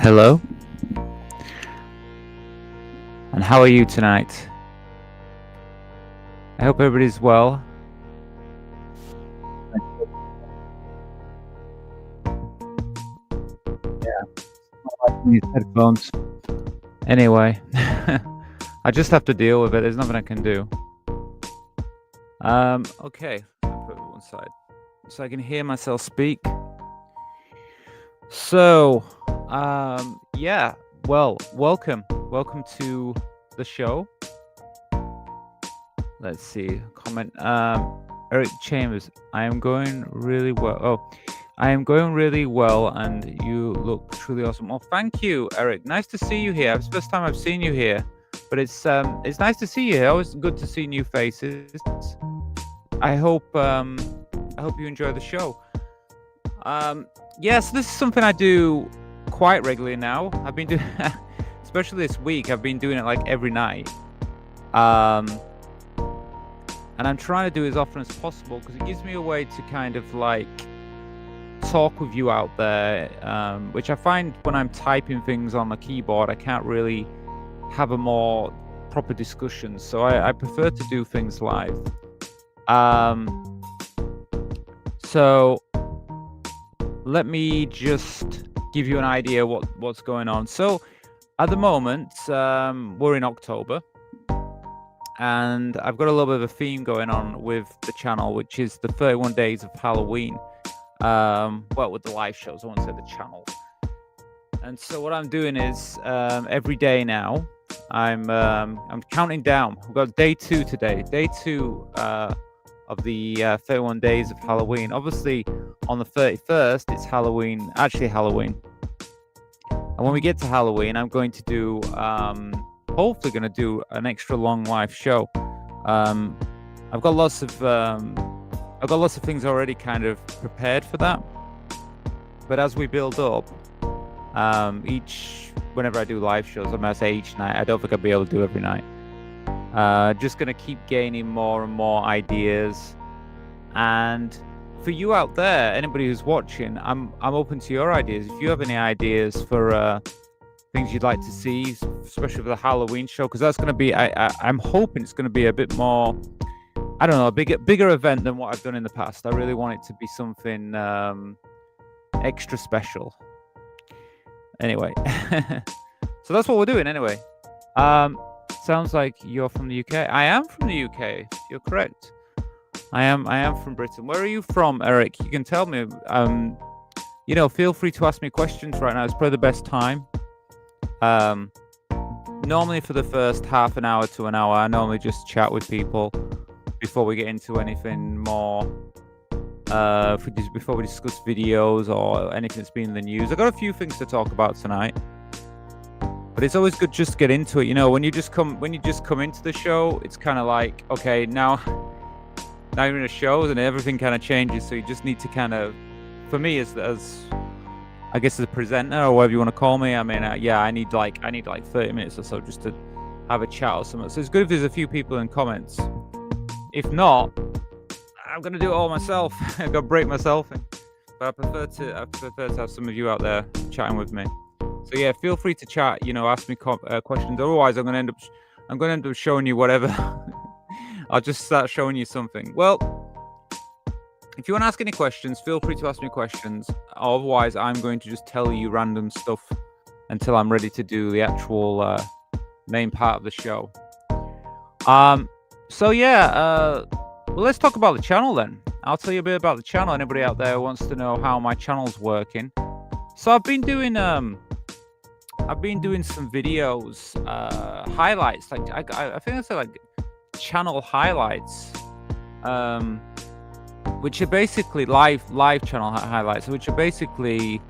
Hello, and how are you tonight? I hope everybody's well. Yeah, these headphones. Anyway, I just have to deal with it. There's nothing I can do. Okay, I'll put it one side so I can hear myself speak. So, yeah. Well, welcome to the show. Let's see. Comment. Eric Chambers. I am going really well. Oh, I am going really well, and you look truly awesome. Well, thank you, Eric. Nice to see you here. It's the first time I've seen you here, but it's nice to see you here. Always good to see new faces. I hope you enjoy the show. Yes, this is something I do quite regularly now. I've been doing, especially this week. I've been doing it like every night. And I'm trying to do it as often as possible because it gives me a way to kind of like talk with you out there, which I find when I'm typing things on the keyboard, I can't really have a more proper discussion. So I prefer to do things live. So let me just give you an idea what's going on. So at the moment, we're in October. And I've got a little bit of a theme going on with the channel, which is the 31 days of Halloween. Well, with the live shows, I won't say the channel. And so what I'm doing is every day now, I'm counting down. We've got day 2 today, day 2 of the 31 days of Halloween. Obviously, on the 31st, it's Halloween. Actually, Halloween. And when we get to Halloween, I'm going to do. Hopefully going to do an extra long live show. I've got lots of things already kind of prepared for that. But as we build up, whenever I do live shows, I'm gonna say each night. I don't think I'll be able to do every night. Just gonna keep gaining more and more ideas. And for you out there, anybody who's watching, I'm open to your ideas. If you have any ideas for things you'd like to see, especially for the Halloween show, because that's going to be, I'm hoping it's going to be a bit more, I don't know, a bigger event than what I've done in the past. I really want it to be something extra special. Anyway, so that's what we're doing anyway. Sounds like you're from the UK. I am from the UK. You're correct. I am from Britain. Where are you from, Eric? You can tell me. Feel free to ask me questions right now. It's probably the best time. Normally for the first half an hour to an hour, I normally just chat with people before we get into anything more. Before we discuss videos or anything that's been in the news. I've got a few things to talk about tonight, but it's always good just to get into it. When you just come into the show, it's kind of like, okay, now you're in a show and everything kind of changes. So you just need to kind of, for me, as I guess as a presenter or whatever you want to call me. I mean, I need like 30 minutes or so just to have a chat or something. So it's good if there's a few people in comments. If not, I'm gonna do it all myself. I've got to break myself in. But I prefer to have some of you out there chatting with me. So yeah, feel free to chat. Ask me questions. Otherwise, I'm gonna end up showing you whatever. I'll just start showing you something. Well, if you want to ask any questions, feel free to ask me questions. Otherwise, I'm going to just tell you random stuff until I'm ready to do the actual main part of the show. So yeah, well, let's talk about the channel then. I'll tell you a bit about the channel. Anybody out there who wants to know how my channel's working. So I've been doing some videos, highlights. Like I think I said like channel highlights. Which are basically live channel highlights, which are basically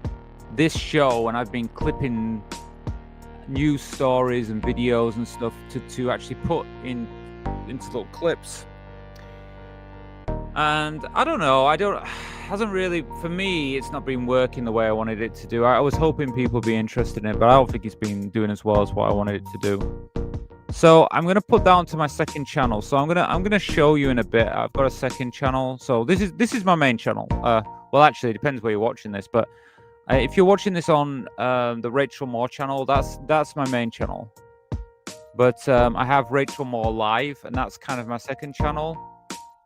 this show, and I've been clipping news stories and videos and stuff to actually put into little clips. And I don't know, hasn't really, for me, it's not been working the way I wanted it to do. I was hoping people would be interested in it, but I don't think it's been doing as well as what I wanted it to do. So I'm gonna put that onto my second channel. So I'm gonna show you in a bit. I've got a second channel. So this is my main channel. Well, actually, it depends where you're watching this, but If you're watching this on the Rachel Moore channel, that's my main channel. But I have Rachel Moore Live, and that's kind of my second channel.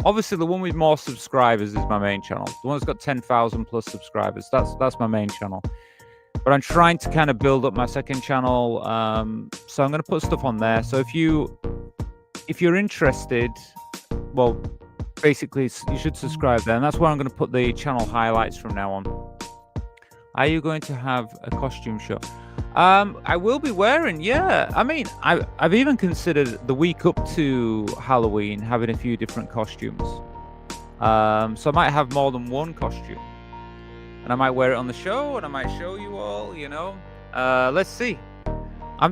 Obviously, the one with more subscribers is my main channel. The one that's got 10,000 plus subscribers, that's my main channel. But I'm trying to kind of build up my second channel, so I'm going to put stuff on there. So if you're interested, well, basically you should subscribe there, and that's where I'm going to put the channel highlights from now on. Are you going to have a costume show? I will be wearing, yeah. I mean, I've even considered the week up to Halloween having a few different costumes. So I might have more than one costume, and I might wear it on the show, and I might show you all. Let's see. I'm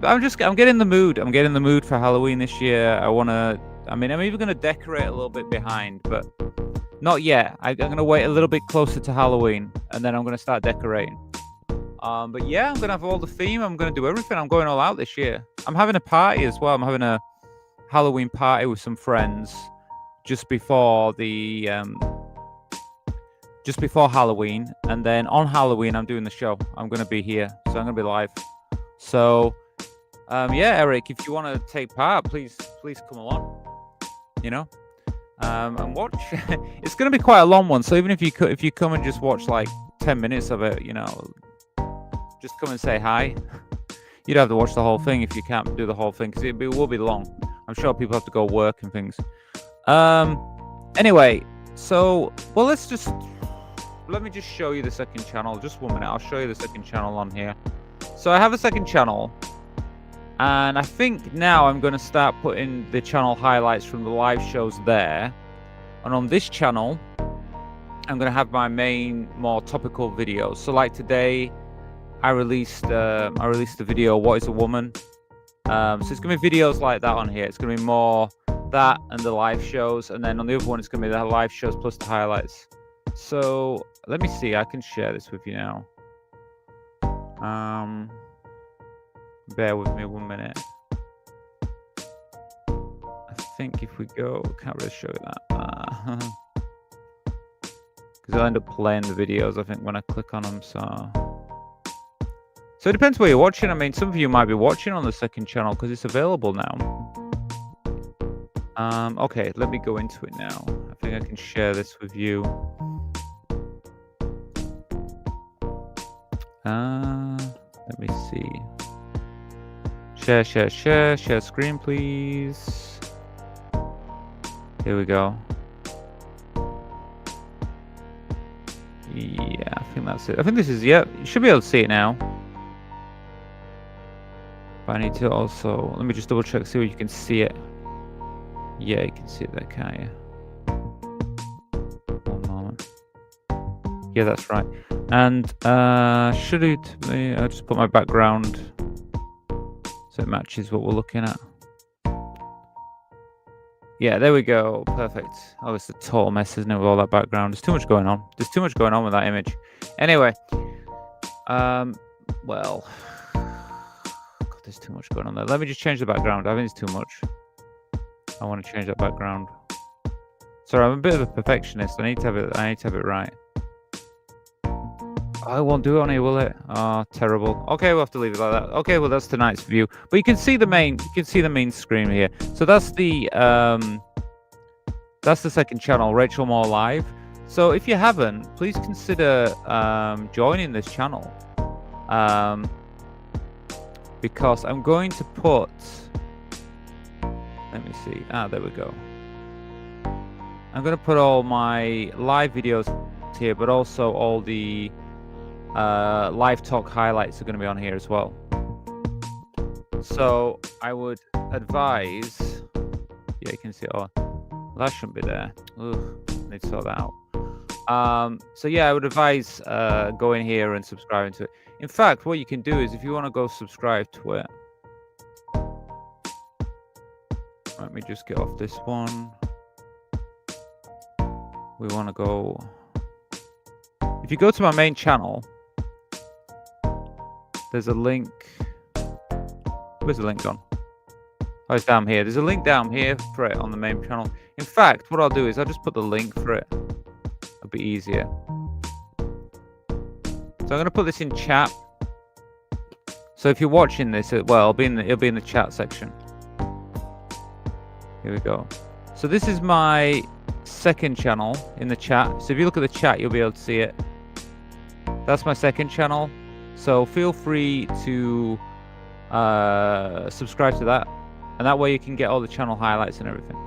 getting the mood. I'm getting the mood for Halloween this year. I'm even gonna decorate a little bit behind, but not yet. I'm gonna wait a little bit closer to Halloween, and then I'm gonna start decorating. But yeah, I'm gonna have all the theme. I'm gonna do everything. I'm going all out this year. I'm having a party as well. I'm having a Halloween party with some friends just before Halloween, and then on Halloween I'm doing the show. I'm gonna be here, so I'm gonna be live. So, yeah, Eric, if you want to take part, please come along. And watch. It's gonna be quite a long one, so even if you come and just watch like 10 minutes of it, just come and say hi. You'd have to watch the whole thing if you can't do the whole thing, because it will be long. I'm sure people have to go work and things. Anyway, so let me just show you the second channel. Just 1 minute. I'll show you the second channel on here. So I have a second channel, and I think now I'm going to start putting the channel highlights from the live shows there. And on this channel, I'm going to have my main, more topical videos. So like today, I released a video, What is a Woman? So it's going to be videos like that on here. It's going to be more that and the live shows. And then on the other one, it's going to be the live shows plus the highlights. So let me see. I can share this with you now. Bear with me 1 minute. I think if we go, can't really show you that. Because I'll end up playing the videos, I think, when I click on them. So it depends where you're watching. I mean, some of you might be watching on the second channel because it's available now. Okay, let me go into it now. I think I can share this with you. Let me see. Share screen, please. Here we go. Yeah, I think that's it. I think this is, yeah, you should be able to see it now. But I need to also, let me just double check, see if you can see it. Yeah, you can see it there, can't you? 1 moment. Yeah, that's right. And I'll just put my background so it matches what we're looking at. Yeah, there we go. Perfect. Oh, it's a total mess, isn't it, with all that background? There's too much going on. There's too much going on with that image. Anyway, well, God, there's too much going on there. Let me just change the background. I think it's too much. I want to change that background. Sorry, I'm a bit of a perfectionist. I need to have it right. Oh, it won't do it on here, will it? Oh, terrible. Okay, we'll have to leave it like that. Okay, well, that's tonight's view. But you can see the main screen here. So that's the second channel, Rachel Moore Live. So if you haven't, please consider joining this channel. Because I'm going to put, let me see. There we go. I'm going to put all my live videos here, but also all the live talk highlights are going to be on here as well. So I would advise, yeah, you can see, oh, that shouldn't be there. Ugh, need to sort that out. So yeah, I would advise going here and subscribing to it. In fact, what you can do is, if you want to go subscribe to it, let me just get off this one. We want to go, if you go to my main channel, there's a link. Where's the link gone? Oh, it's down here. There's a link down here for it on the main channel. In fact, what I'll do is I'll just put the link for it. It'll be easier. I'm gonna put this in chat. So if you're watching this, well, it'll be in the chat section. Here we go. So this is my second channel in the chat. So if you look at the chat, you'll be able to see it. That's my second channel. So feel free to subscribe to that, and that way you can get all the channel highlights and everything.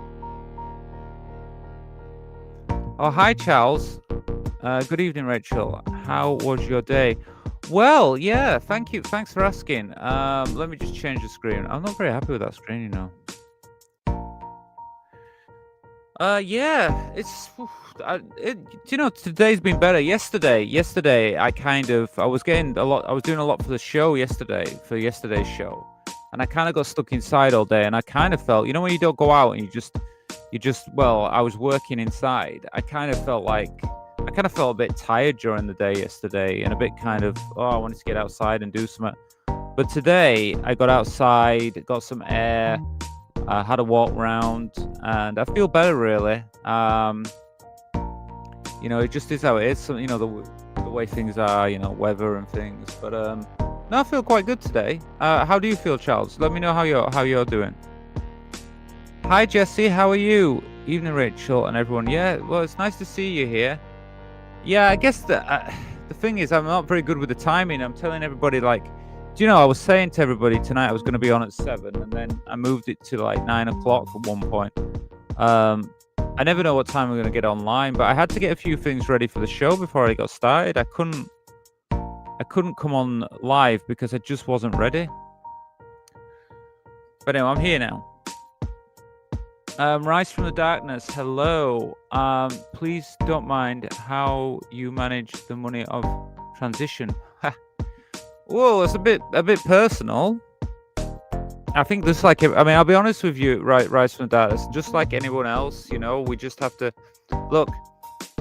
Oh, hi, Charles. Good evening, Rachel. How was your day? Well, yeah, thank you. Thanks for asking. Let me just change the screen. I'm not very happy with that screen, you know. Yeah, it's you know, today's been better. Yesterday I was doing a lot for the show yesterday, for yesterday's show, and I kind of got stuck inside all day, and I kind of felt, you know, when you don't go out and well, I was working inside. I kind of felt a bit tired during the day yesterday, and a bit kind of, I wanted to get outside and do something. But today I got outside, got some air, had a walk round, and I feel better, really. You know, it just is how it is. So, you know, the way things are, you know, weather and things. But no, I feel quite good today. How do you feel, Charles? Let me know how you're doing. Hi, Jesse. How are you? Evening, Rachel, and everyone. Yeah, well, it's nice to see you here. Yeah, I guess the thing is, I'm not very good with the timing. I'm telling everybody, like, do you know, I was saying to everybody tonight I was going to be on at 7, and then I moved it to like 9 o'clock at one point. I never know what time I'm going to get online, but I had to get a few things ready for the show before I got started. I couldn't come on live because I just wasn't ready. But anyway, I'm here now. Rise from the Darkness, hello. Please don't mind how you manage the money of transition. Whoa, it's a bit personal. I think this, like, I mean, I'll be honest with you, right, Rise from the Darkness, just like anyone else, you know, we just have to look.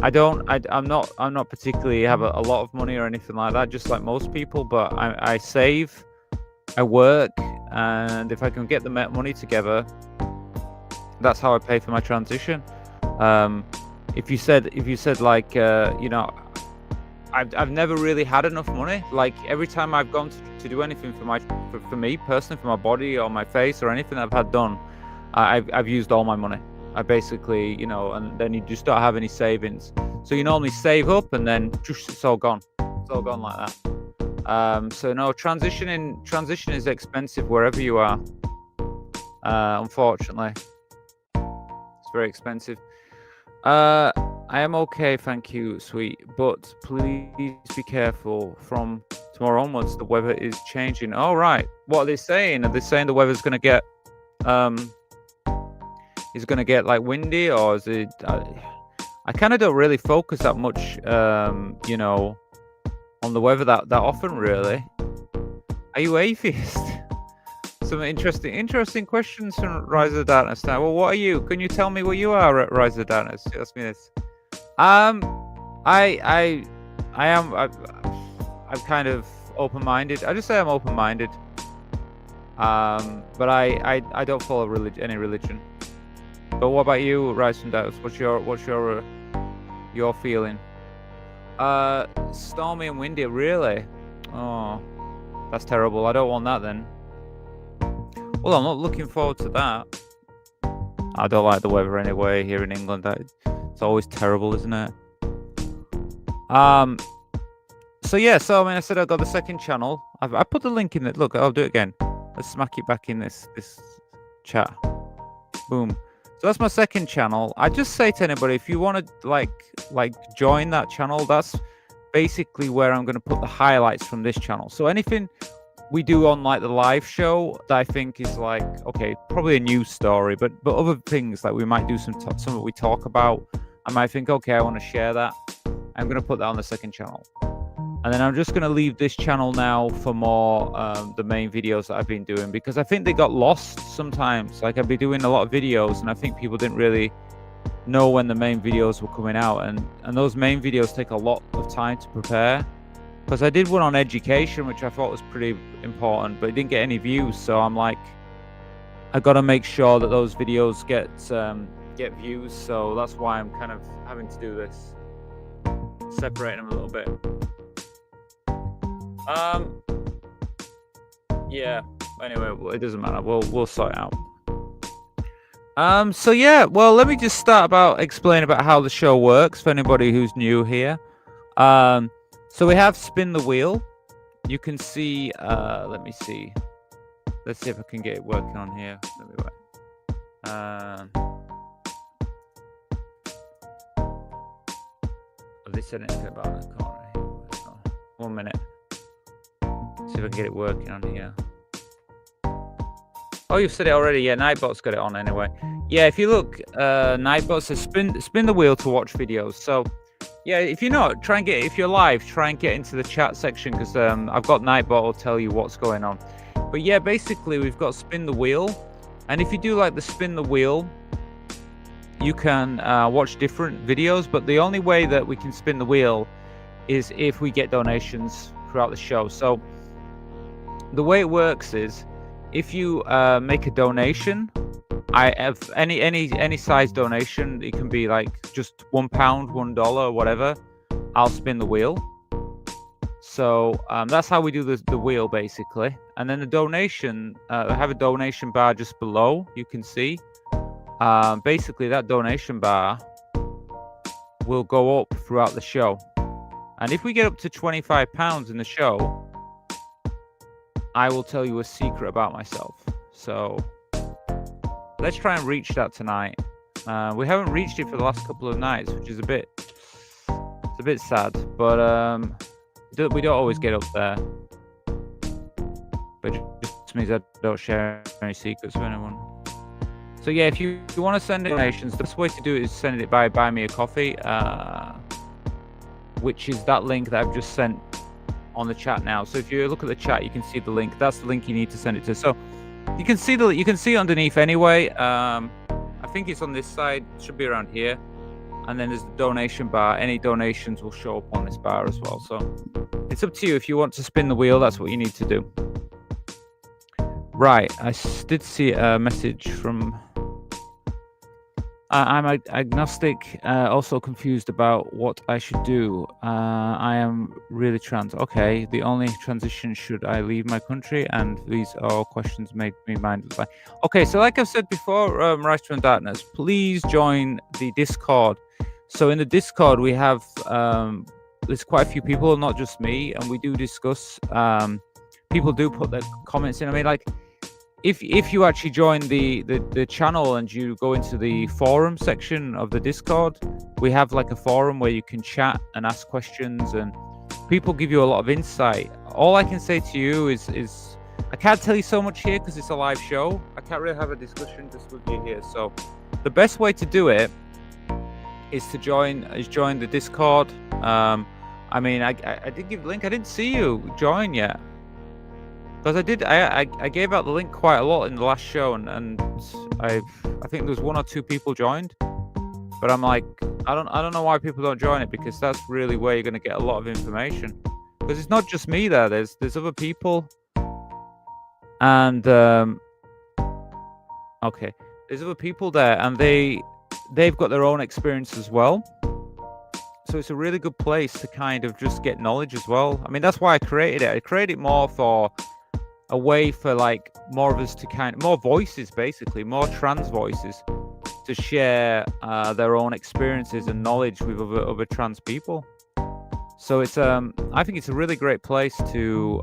I'm not particularly have a lot of money or anything like that, just like most people, but I save, I work, and if I can get the money together, that's how I pay for my transition. If you said like, you know, I've never really had enough money. Like, every time I've gone to do anything for me personally, for my body or my face or anything I've had done, I've used all my money. I basically, you know, and then you just don't have any savings. So you normally save up, and then just it's all gone. It's all gone like that. So no, transition is expensive wherever you are. Unfortunately, it's very expensive. I am okay, thank you, sweet. But please be careful. From tomorrow onwards, the weather is changing. All right. What are they saying? Are they saying the weather's going to get like windy, or is it? I kind of don't really focus that much, you know, on the weather that often. Really. Are you atheist? Some interesting questions from Rise of the Darkness now. Well, what are you? Can you tell me what you are at Rise of the Darkness? Ask me this. I'm kind of open-minded. I just say I'm open-minded. But I don't follow any religion. But what about you, Rise from Darkness? What's your feeling? Stormy and windy, really? Oh, that's terrible. I don't want that then. Well, I'm not looking forward to that. I don't like the weather anyway here in England. It's always terrible, isn't it? So yeah, so I mean, I said I got the second channel. I put the link in it. Look, I'll do it again. Let's smack it back in this chat. Boom. So that's my second channel. I just say to anybody, if you want to like join that channel, that's basically where I'm going to put the highlights from this channel. So anything we do on like the live show that I think is like, okay, probably a news story, but other things, like we might do something we talk about, I might think, okay, I want to share that. I'm going to put that on the second channel. And then I'm just going to leave this channel now for more the main videos that I've been doing, because I think they got lost sometimes. Like, I've been doing a lot of videos, and I think people didn't really know when the main videos were coming out. And those main videos take a lot of time to prepare. Because I did one on education, which I thought was pretty important, but it didn't get any views. So I'm like, I got to make sure that those videos get views. So that's why I'm kind of having to do this, separate them a little bit. Um, yeah. Anyway, it doesn't matter. We'll sort it out. So yeah, well, let me just start about explain about how the show works for anybody who's new here. So we have spin the wheel. You can see. Let me see. Let's see if I can get it working on here. Let me wait. They said it's about the corner here. So, 1 minute. See if I can get it working on here. Oh, you've said it already. Yeah, Nightbot's got it on anyway. Yeah, if you look, Nightbot says spin the wheel to watch videos. So, yeah, if you're not, try and get, if you're live, try and get into the chat section because I've got Nightbot will tell you what's going on. But yeah, basically we've got spin the wheel, and if you do like the spin the wheel, you can watch different videos. But the only way that we can spin the wheel is if we get donations throughout the show. So the way it works is, if you make a donation, I have any size donation, it can be like just £1, $1, whatever, I'll spin the wheel. So that's how we do the wheel basically. And then the donation, I have a donation bar just below, you can see. Basically that donation bar will go up throughout the show. And if we get up to £25 in the show, I will tell you a secret about myself. So let's try and reach that tonight. We haven't reached it for the last couple of nights, which is a bit sad. But we don't always get up there. But it just means I don't share any secrets with anyone. So yeah, if you want to send donations, the best way to do it is send it by Buy Me a Coffee, which is that link that I've just sent on the chat now. So if you look at the chat, you can see the link. That's the link you need to send it to. So you can see it underneath anyway. I think it's on this side. It should be around here. And then there's the donation bar. Any donations will show up on this bar as well. So it's up to you. If you want to spin the wheel, that's what you need to do. Right. I did see a message from... I'm agnostic, also confused about what I should do. I am really trans. Okay, the only transition should I leave my country? And these are all questions make me mindless. Okay, so like I've said before, Rise from Darkness, please join the Discord. So in the Discord, we have, there's quite a few people, not just me, and we do discuss, people do put their comments in. I mean, like, if you actually join the channel and you go into the forum section of the Discord, we have like a forum where you can chat and ask questions, and people give you a lot of insight. All I can say to you is I can't tell you so much here because it's a live show. I can't really have a discussion just with you here. So the best way to do it is to join the Discord. I mean, I did give the link. I didn't see you join yet. Because I gave out the link quite a lot in the last show, and I think there was 1 or 2 people joined, but I'm like, I don't know why people don't join it, because that's really where you're going to get a lot of information. Because it's not just me there. There's other people, and okay, there's other people there, and they've got their own experience as well. So it's a really good place to kind of just get knowledge as well. I mean, that's why I created it. I created it more for a way for like more of us to more voices, basically, more trans voices to share their own experiences and knowledge with other trans people. So it's I think it's a really great place to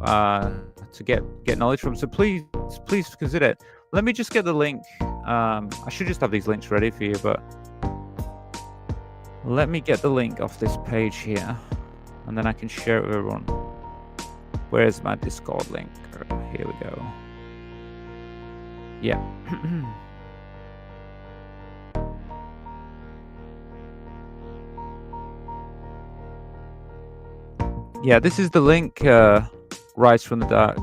get knowledge from. So please consider it. Let me just get the link. I should just have these links ready for you, but let me get the link off this page here, and then I can share it with everyone. Where's my Discord link? Here we go. Yeah. Yeah, this is the link, Rise from the Dark.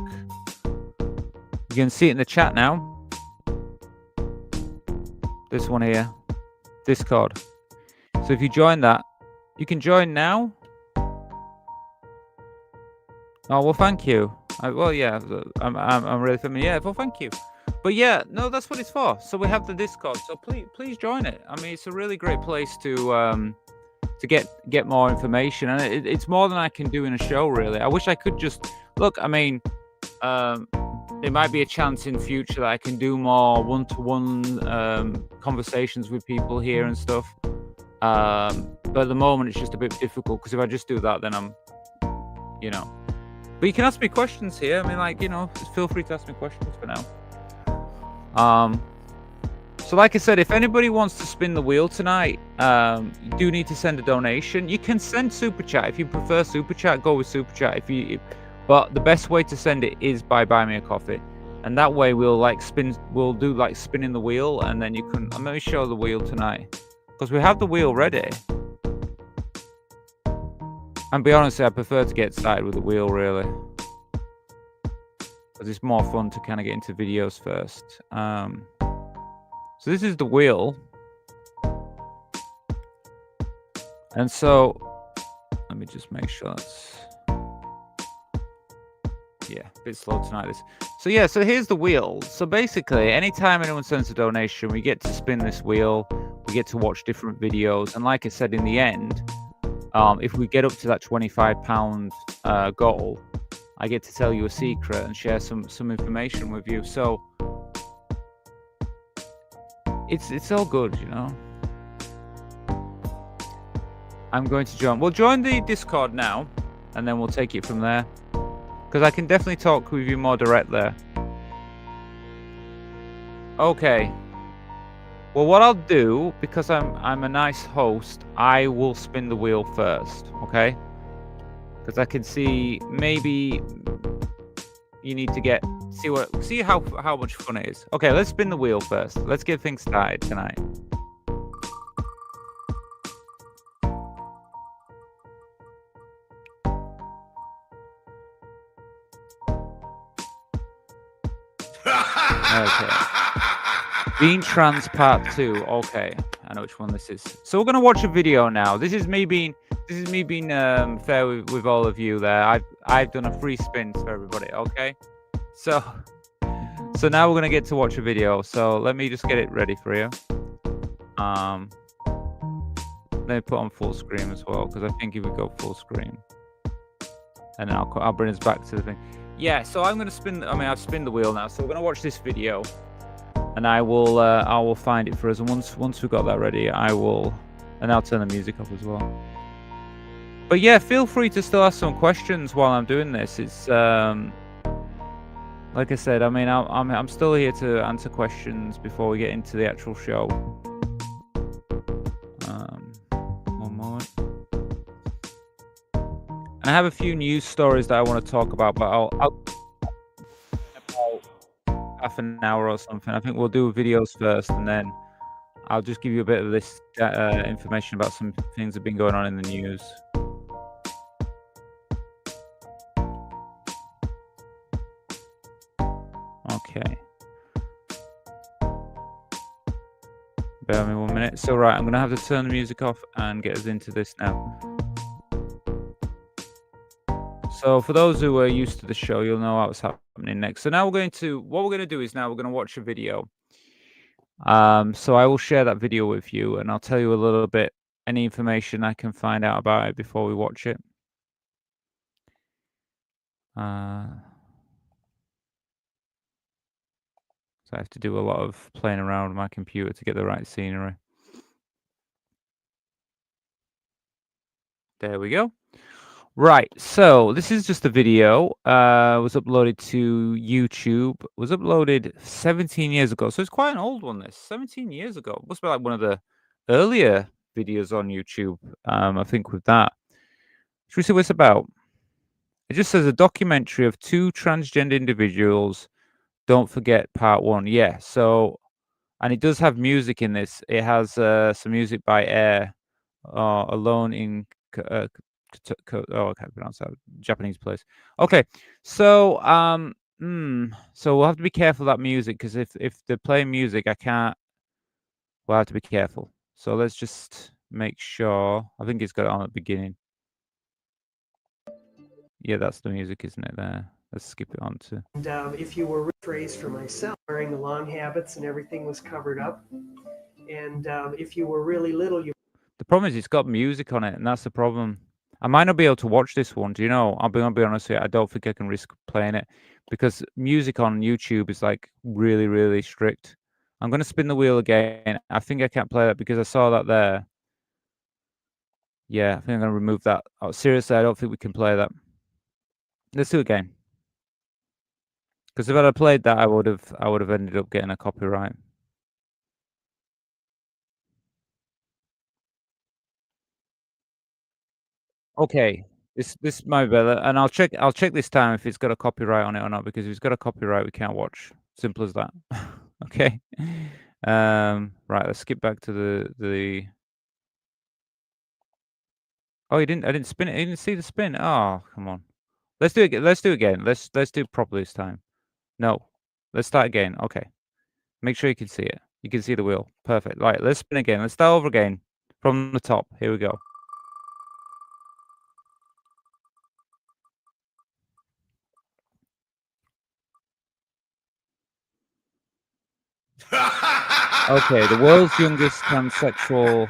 You can see it in the chat now. This one here. Discord. So if you join that, you can join now. Oh, well, thank you. Well, yeah, I'm really familiar. Yeah, well, thank you. But yeah, no, that's what it's for. So we have the Discord. So please join it. I mean, it's a really great place to to get more information, and it's more than I can do in a show. Really, I wish I could just look. I mean, there might be a chance in future that I can do more one-to-one conversations with people here and stuff. But at the moment, it's just a bit difficult because if I just do that, then I'm, you know. But you can ask me questions here. I mean, like, you know, just feel free to ask me questions for now. So like I said, if anybody wants to spin the wheel tonight, you do need to send a donation. You can send Super Chat. If you prefer Super Chat, go with Super Chat. But the best way to send it is by Buy Me a Coffee. And that way we'll do like spinning the wheel, and then you can, I'm going to show the wheel tonight. Because we have the wheel ready. And be honest, I prefer to get started with the wheel, really. Because it's more fun to kind of get into videos first. So this is the wheel. And so, let me just make sure that's... Yeah, a bit slow tonight. So yeah, so here's the wheel. So basically, anytime anyone sends a donation, we get to spin this wheel. We get to watch different videos. And like I said, in the end... if we get up to that £25 goal, I get to tell you a secret and share some information with you. So it's all good, you know. I'm going to join. We'll join the Discord now, and then we'll take it from there. Because I can definitely talk with you more direct there. Okay. Well, what I'll do, because I'm a nice host, I will spin the wheel first, okay? Because I can see maybe you need to see how much fun it is. Okay, let's spin the wheel first. Let's get things started tonight. Okay. Being Trans Part 2. Okay, I know which one this is. So we're gonna watch a video now. This is me being fair with all of you there. I've done a free spin for everybody. Okay, so now we're gonna get to watch a video. So let me just get it ready for you. Let me put on full screen as well, because I think if we go full screen, and then I'll bring us back to the thing. Yeah. So I'm gonna spin. I mean, I've spinned the wheel now. So we're gonna watch this video. And I will find it for us. And once we've got that ready, I'll turn the music up as well. But yeah, feel free to still ask some questions while I'm doing this. It's like I said. I mean, I'm still here to answer questions before we get into the actual show. One moment. And I have a few news stories that I want to talk about, but I'll half an hour or something. I think we'll do videos first, and then I'll just give you a bit of this information about some things that have been going on in the news. Okay. Bear with me 1 minute. So right, I'm gonna have to turn the music off and get us into this now. So for those who are used to the show, you'll know what's happening next. So now what we're going to do is now we're going to watch a video. So I will share that video with you, and I'll tell you a little bit, any information I can find out about it before we watch it. So I have to do a lot of playing around with my computer to get the right scenery. There we go. Right, so this is just a video. Was uploaded to YouTube. Was uploaded 17 years ago, so it's quite an old one. This 17 years ago must be like one of the earlier videos on YouTube. I think with that. Should we see what it's about? It just says a documentary of two transgender individuals. Don't forget part 1. Yeah, so and it does have music in this. It has some music by Air, Alone in. I can't pronounce that. Japanese place. Okay, so so we'll have to be careful of that music, because if they're playing music, we'll have to be careful. So let's just make sure. I think it's got it on at the beginning. Yeah, that's the music, isn't it? There. Let's skip it on to. And if you were phrase for myself, wearing the long habits and everything was covered up. And if you were really little, you. The problem is it's got music on it, and that's the problem. I might not be able to watch this one. Do you know? I'll be honest with you. I don't think I can risk playing it because music on YouTube is like really, really strict. I'm gonna spin the wheel again. I think I can't play that because I saw that there. Yeah, I think I'm gonna remove that. Oh, seriously, I don't think we can play that. Let's do it again. Because if I'd have played that, I would have ended up getting a copyright. Okay, this might be better, and I'll check this time if it's got a copyright on it or not. Because if it's got a copyright, we can't watch. Simple as that. Okay. Right. Let's skip back to the. Oh, you didn't. I didn't spin it. You didn't see the spin. Oh, come on. Let's do it. Let's do it again. Let's do it properly this time. No. Let's start again. Okay. Make sure you can see it. You can see the wheel. Perfect. Right. Let's spin again. Let's start over again from the top. Here we go. Okay, the world's youngest transsexual,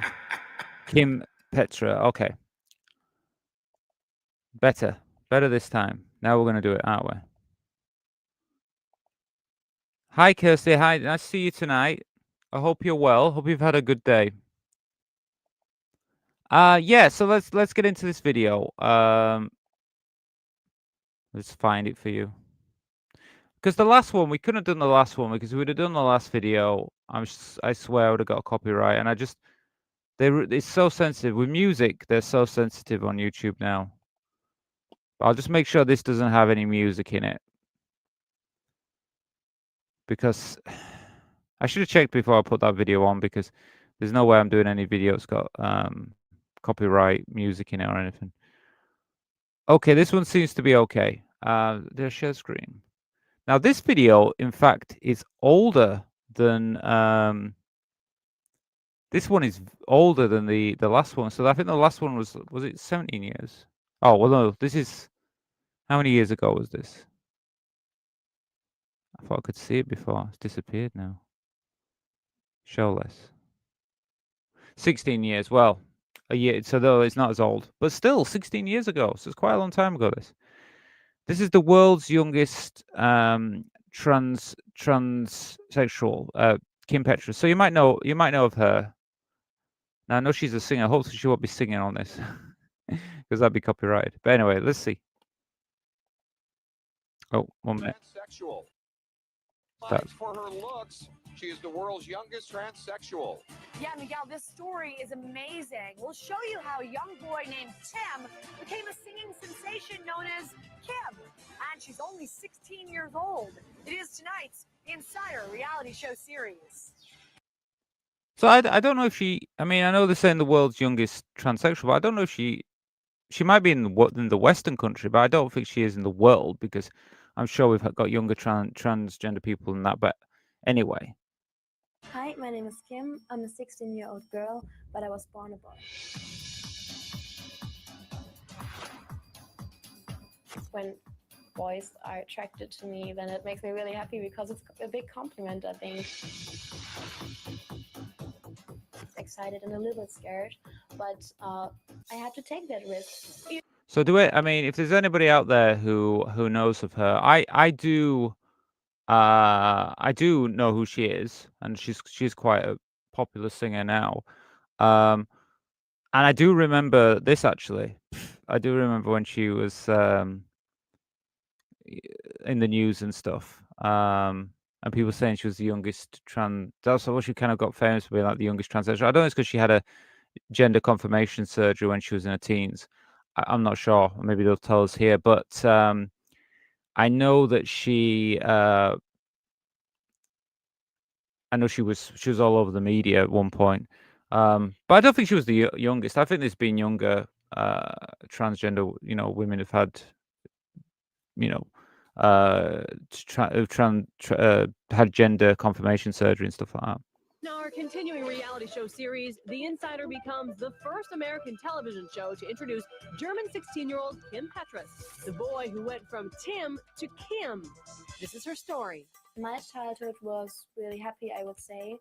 Kim Petra. Okay. Better this time. Now we're gonna do it, aren't we? Hi, Kirsty. Hi, nice to see you tonight. I hope you're well. Hope you've had a good day. Yeah. So let's get into this video. Let's find it for you. Because the last one, we couldn't have done the last one because if we'd have done the last video, I swear I would have got a copyright. And it's so sensitive with music. They're so sensitive on YouTube now. I'll just make sure this doesn't have any music in it. Because I should have checked before I put that video on because there's no way I'm doing any video that's got copyright music in it or anything. Okay, this one seems to be okay. There's share screen. Now this video, in fact, is older than this one is older than the last one. So I think the last one was it 17 years? Oh well, no. This is how many years ago was this? I thought I could see it before. It's disappeared now. Show less. 16 years. Well, a year. So though it's not as old, but still 16 years ago. So it's quite a long time ago. This is the world's youngest transsexual, Kim Petra. So you might know of her. Now I know she's a singer. Hopefully she won't be singing on this because that'd be copyrighted. But anyway, let's see. Oh, 1 minute. Transsexual. Thanks for her looks. She is the world's youngest transsexual. Yeah, Miguel, this story is amazing. We'll show you how a young boy named Tim became a singing sensation known as Kim. And she's only 16 years old. It is tonight's Insider reality show series. So I don't know if she. I mean, I know they're saying the world's youngest transsexual, but I don't know if she might be in the Western country, but I don't think she is in the world because I'm sure we've got younger transgender people than that. But anyway. Hi, my name is Kim. I'm a 16-year-old girl, but I was born a boy. When boys are attracted to me, then it makes me really happy because it's a big compliment, I think. Excited and a little bit scared, but I had to take that risk. So I mean, if there's anybody out there who knows of her, I do know who she is, and she's quite a popular singer now. And I do remember this actually. I do remember when she was in the news and stuff. And people saying she was the youngest that's what she kind of got famous for being, like the youngest transsexual. I don't know it's because she had a gender confirmation surgery when she was in her teens. I'm not sure. Maybe they'll tell us here, but I know that she. I know she was all over the media at one point, but I don't think she was the youngest. I think there's been younger transgender, women have had, had gender confirmation surgery and stuff like that. Now, our continuing reality show series, The Insider becomes the first American television show to introduce German 16-year-old Kim Petras, the boy who went from Tim to Kim. This is her story. My childhood was really happy, I would say,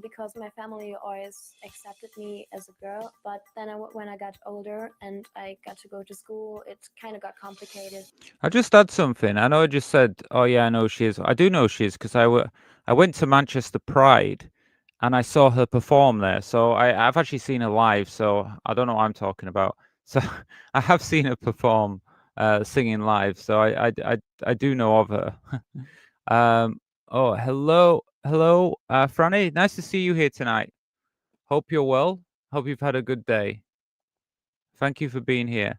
because my family always accepted me as a girl. But then when I got older and I got to go to school, it kind of got complicated. I just add something. I know I just said, oh yeah, I know she is. I do know she is because I went to Manchester Pride and I saw her perform there. So I've actually seen her live. So I don't know what I'm talking about. So I have seen her perform singing live. So I do know of her. Oh, hello, Franny. Nice to see you here tonight. Hope you're well. Hope you've had a good day. Thank you for being here.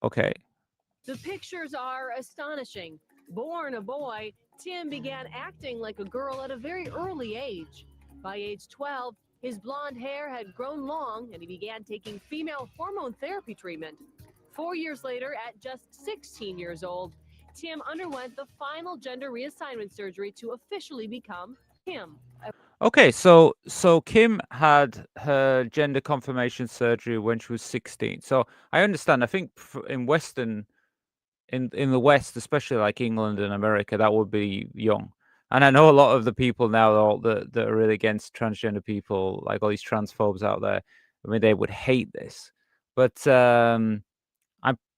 Okay. The pictures are astonishing. Born a boy, Tim began acting like a girl at a very early age. By age 12, his blonde hair had grown long and he began taking female hormone therapy treatment. 4 years later, at just 16 years old, Tim underwent the final gender reassignment surgery to officially become Kim. Okay, so Kim had her gender confirmation surgery when she was 16. So I understand. I think in the West, especially like England and America, that would be young. And I know a lot of the people now that are really against transgender people, like all these transphobes out there. I mean, they would hate this, but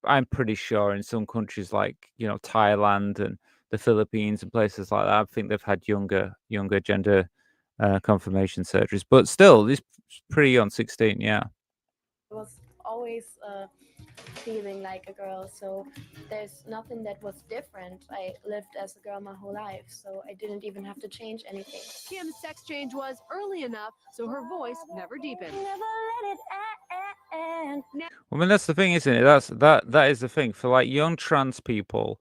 I'm pretty sure in some countries like Thailand and the Philippines and places like that, I think they've had younger gender confirmation surgeries, but still, this pretty young, 16. Yeah. I was always feeling like a girl, so there's nothing that was different. I lived as a girl my whole life, so I didn't even have to change anything. Kim's sex change was early enough, so her voice never deepened. I mean, that's the thing, isn't it? That is the thing for like young trans people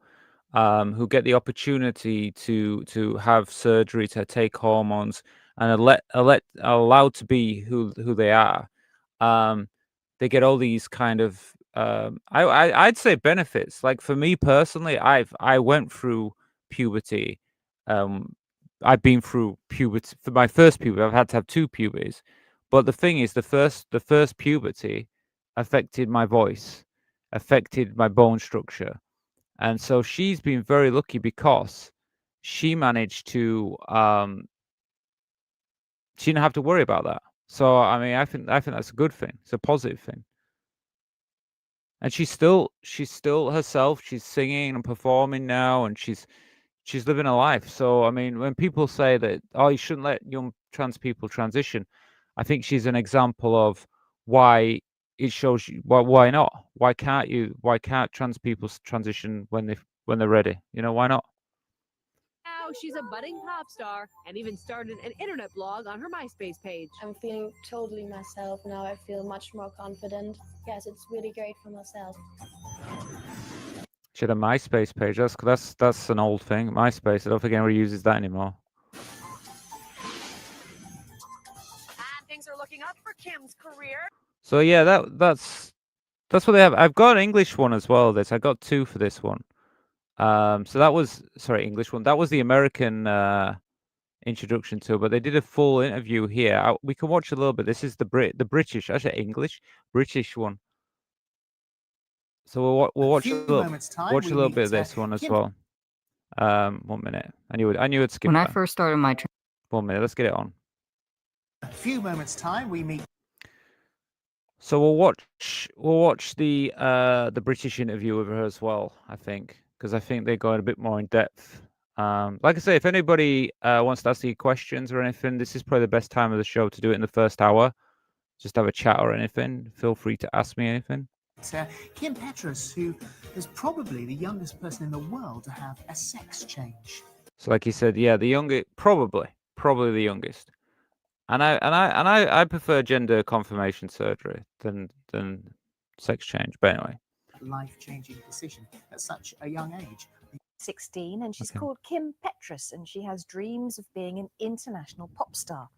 who get the opportunity to have surgery, to take hormones, and are allowed to be who they are. They get all these kind of I'd say benefits. Like for me personally, I went through puberty. I've been through puberty for my first puberty. I've had to have 2 puberties, but the thing is, the first puberty affected my voice, affected my bone structure, and so she's been very lucky because she managed to she didn't have to worry about that. So I mean, I think that's a good thing. It's a positive thing. And she's still herself. She's singing and performing now, and she's living a life. So I mean, when people say that, oh, you shouldn't let young trans people transition, I think she's an example of why it shows you why not? Why can't trans people transition when they're ready? Why not? Now she's a budding pop star and even started an internet blog on her MySpace page. I'm feeling totally myself now. I feel much more confident. Yes, it's really great for myself. She had a MySpace page. That's an old thing. MySpace. I don't think anybody uses that anymore. And things are looking up for Kim's career. So yeah, that's what they have. I've got an English one as well. I got 2 for this one. So that was English one. That was the American introduction to it, but they did a full interview here. We can watch a little bit. This is the British, actually British one. So we'll watch a little bit of this one as well. 1 minute. I knew it'd skip. When that. I first started my 1 minute. Let's get it on. A few moments' time, we meet. So we'll watch the British interview with her as well. I think because I think they go in a bit more in depth. Like I say, if anybody wants to ask you questions or anything, this is probably the best time of the show to do it in the first hour. Just have a chat or anything. Feel free to ask me anything. Kim Petras, who is probably the youngest person in the world to have a sex change. So, like he said, yeah, the youngest, probably the youngest. And I prefer gender confirmation surgery than sex change. But anyway, Life-changing decision at such a young age. 16, and she's Okay. called Kim Petras, and she has dreams of being an international pop star.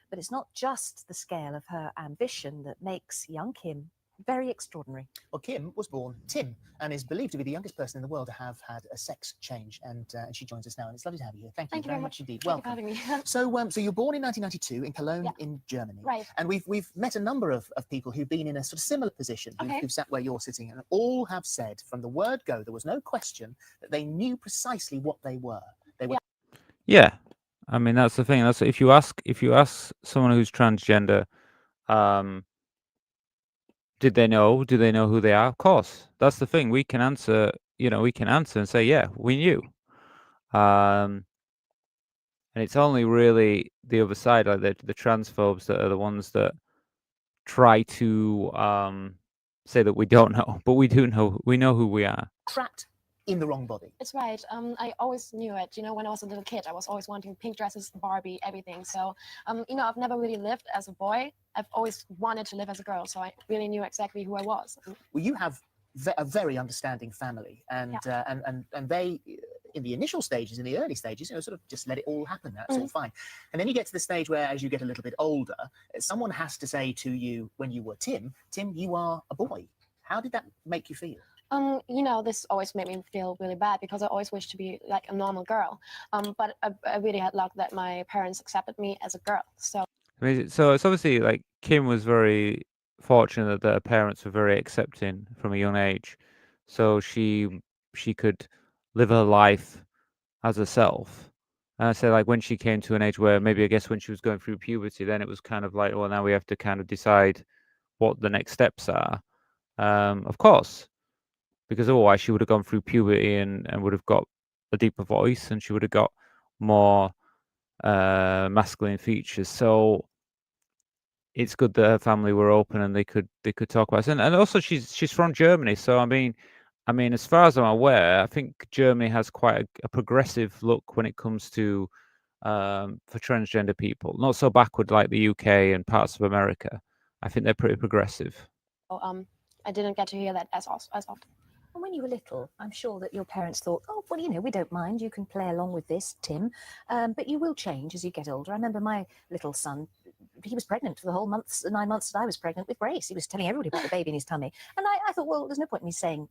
But it's not just the scale of her ambition that makes young Kim very extraordinary. Well, Kim was born Tim and is believed to be the youngest person in the world to have had a sex change. And she joins us now, and it's lovely to have you here. Thank you very much indeed. Thank you for Welcome. having me. So you're born in 1992 in Cologne, Yeah. in Germany. Right. And we've met a number of people who've been in a sort of similar position, Okay. who've sat where you're sitting, and all have said from the word go, there was no question that they knew precisely what they were. they were Yeah, I mean that's the thing. That's if you ask someone who's transgender, um, did they know? Do they know who they are? Of course. That's the thing. We can answer. We can answer and say, yeah, we knew. And it's only really the other side, like the transphobes, that are the ones that try to say that we don't know, but we do know. We know who we are. trapped in the wrong body. It's right. I always knew it. When I was a little kid, I was always wanting pink dresses, Barbie, everything. So, I've never really lived as a boy. I've always wanted to live as a girl. So I really knew exactly who I was. Well, you have a very understanding family, and and they, in the initial stages, in the early stages, sort of just let it all happen. That's all fine. And then you get to the stage where, as you get a little bit older, someone has to say to you, when you were Tim, you are a boy. How did that make you feel? This always made me feel really bad because I always wished to be like a normal girl. But I really had luck that my parents accepted me as a girl. So I mean, so it's obviously like Kim was very fortunate that her parents were very accepting from a young age, so she could live her life as herself. And I say, like, when she came to an age where maybe, I guess, when she was going through puberty, then it was kind of like, well, now we have to kind of decide what the next steps are. Of course, because otherwise she would have gone through puberty and would have got a deeper voice, and she would have got more masculine features. So it's good that her family were open and they could talk about it. And also she's from Germany, so I mean, as far as I'm aware, I think Germany has quite a progressive look when it comes to for transgender people. Not so backward like the UK and parts of America. I think they're pretty progressive. I didn't get to hear that as often. And when you were little, I'm sure that your parents thought, oh, well, we don't mind. You can play along with this, Tim. But you will change as you get older. I remember my little son, he was pregnant for the whole 9 months that I was pregnant with Grace. He was telling everybody about the baby in his tummy. And I thought, well, there's no point in me saying,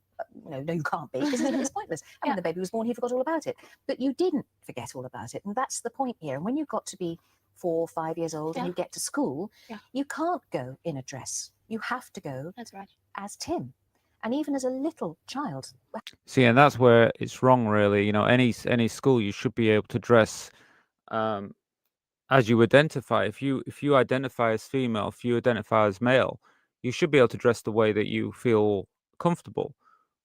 no, you can't be, because it's pointless. And when the baby was born, he forgot all about it. But you didn't forget all about it. And that's the point here. And when you got to be 4 or 5 years old and you get to school, you can't go in a dress. You have to go That's right. as Tim. And even as a little child. See, and that's where it's wrong, really. Any school, you should be able to dress as you identify. If you identify as female, if you identify as male, you should be able to dress the way that you feel comfortable.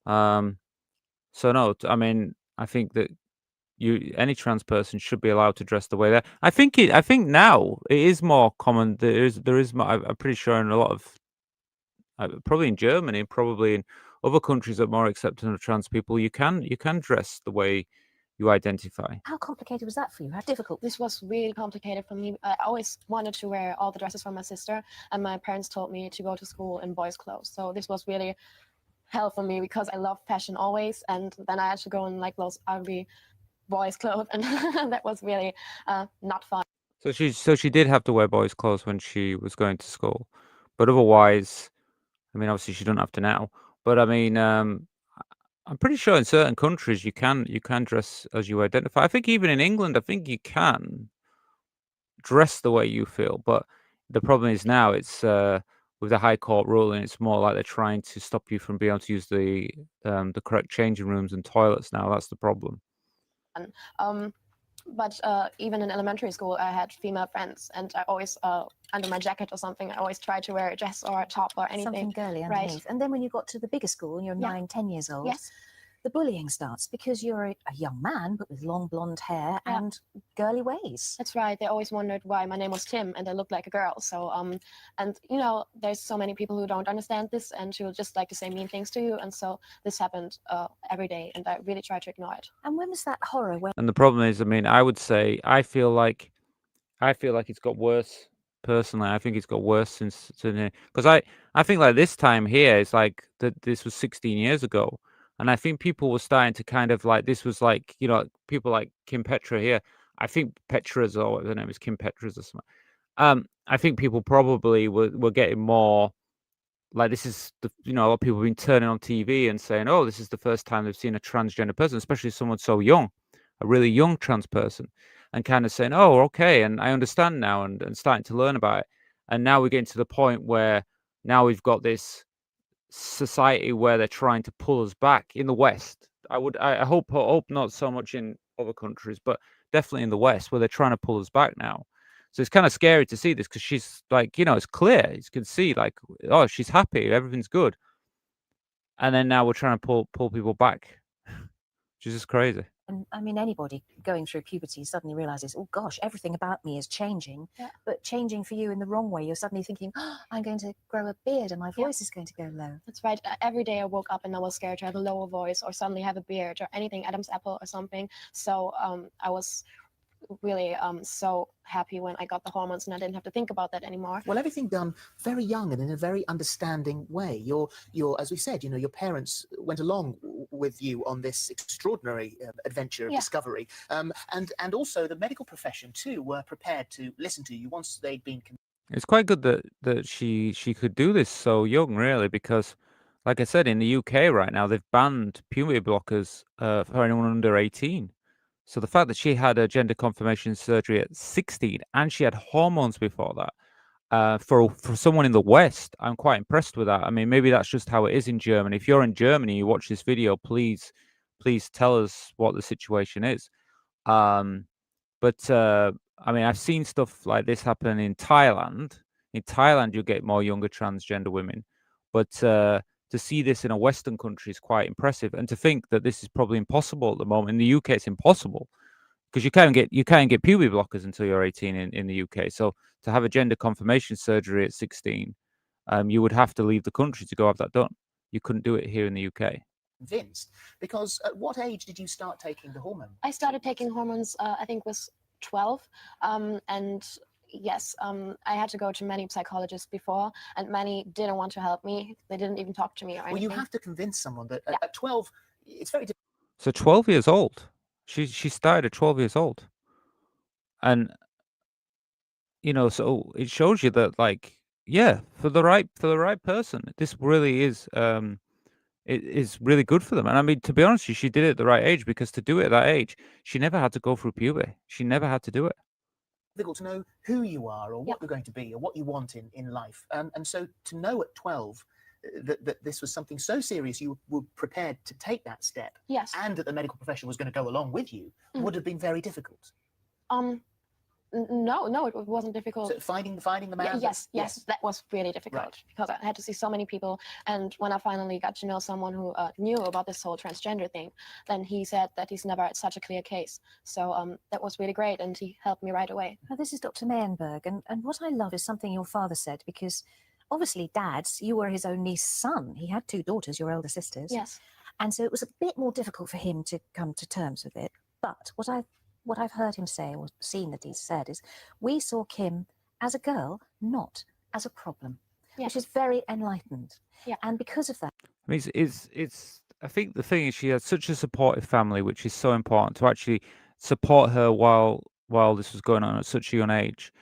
So no, I mean, I think that any trans person should be allowed to dress the way that. I think now it is more common. There is more, I'm pretty sure in a lot of probably in Germany, probably in other countries that are more accepting of trans people, you can dress the way you identify. How complicated was that for you? How difficult? This was really complicated for me. I always wanted to wear all the dresses for my sister, and my parents told me to go to school in boys' clothes. So this was really hell for me because I love fashion always, and then I had to go in like those ugly boys' clothes, and that was really not fun. So she did have to wear boys' clothes when she was going to school, but otherwise, I mean, obviously she doesn't have to now. But I mean, I'm pretty sure in certain countries you can dress as you identify. I think even in England, I think you can dress the way you feel. But the problem is now it's with the High Court ruling, it's more like they're trying to stop you from being able to use the correct changing rooms and toilets now. That's the problem. But even in elementary school, I had female friends, and I always, under my jacket or something, I always tried to wear a dress or a top or anything. Something girly underneath. Right. And then when you got to the bigger school and you're 9, 10 years old, Yes. the bullying starts because you're a young man, but with long blonde hair and girly ways. That's right. They always wondered why my name was Tim and I looked like a girl. So, and there's so many people who don't understand this and who just like to say mean things to you. And so this happened every day, and I really try to ignore it. And when was that horror? And the problem is, I mean, I would say I feel like it's got worse. Personally, I think it's got worse since because I think like this time here, it's like that this was 16 years ago. And I think people were starting to kind of like, this was like, people like Kim Petra here. I think Petra's, or her name is Kim Petra's or something. I think people probably were getting more like, this is a lot of people have been turning on TV and saying, oh, this is the first time they've seen a transgender person, especially someone so young, a really young trans person, and kind of saying, oh, okay, and I understand now, and starting to learn about it. And now we're getting to the point where now we've got this society where they're trying to pull us back in the West. I hope not so much in other countries, but definitely in the West where they're trying to pull us back now. So it's kind of scary to see this because she's like, it's clear. You can see like, oh, she's happy, everything's good, and then now we're trying to pull people back, which is just crazy. And I mean, anybody going through puberty suddenly realizes, oh gosh, everything about me is changing, but changing for you in the wrong way. You're suddenly thinking, oh, I'm going to grow a beard and my voice is going to go low. That's right. Every day I woke up and I was scared to have a lower voice or suddenly have a beard or anything, Adam's apple or something. So I was really so happy when I got the hormones and I didn't have to think about that anymore. Well, everything done very young and in a very understanding way. You're as we said, your parents went along with you on this extraordinary adventure of discovery, and also the medical profession too were prepared to listen to you once they'd been. It's quite good that she could do this so young, really, because, like I said, in the UK right now they've banned puberty blockers for anyone under 18. So the fact that she had a gender confirmation surgery at 16 and she had hormones before that, for someone in the West, I'm quite impressed with that. I mean, maybe that's just how it is in Germany. If you're in Germany, you watch this video, please tell us what the situation is. But I mean, I've seen stuff like this happen in Thailand. In Thailand, you get more younger transgender women, but to see this in a Western country is quite impressive. And to think that this is probably impossible at the moment in the UK, it's impossible because you can't get puberty blockers until you're 18 in the UK. So to have a gender confirmation surgery at 16, you would have to leave the country to go have that done. You couldn't do it here in the UK. Convinced, because at what age did you start taking the hormone? I started taking hormones, I think was 12, and yes, I had to go to many psychologists before, and many didn't want to help me. They didn't even talk to me or anything. Well, you have to convince someone that at 12, it's very difficult. So 12 years old, she started at 12 years old, and so it shows you that, like, yeah, for the right person, this really is it is really good for them. And I mean, to be honest with you, she did it at the right age, because to do it at that age, she never had to go through puberty. She never had to do it. Difficult to know who you are or what you're going to be or what you want in life. And so to know at 12 that this was something so serious, you were prepared to take that step. Yes. And that the medical profession was going to go along with you would have been very difficult. No, it wasn't difficult. So finding the man. Yes, that was really difficult, Right. because I had to see so many people. And when I finally got to know someone who knew about this whole transgender thing, then he said that he's never had such a clear case. So that was really great, and he helped me right away. Now, this is Dr. Meyenberg, and what I love is something your father said, because obviously, Dad's, you were his only son. He had 2 daughters, your elder sisters. Yes. And so it was a bit more difficult for him to come to terms with it. But what I've heard him say, or seen that he's said, is we saw Kim as a girl, not as a problem, which is very enlightened. Yeah. And because of that, I mean, it's. I think the thing is, she had such a supportive family, which is so important, to actually support her while this was going on at such a young age,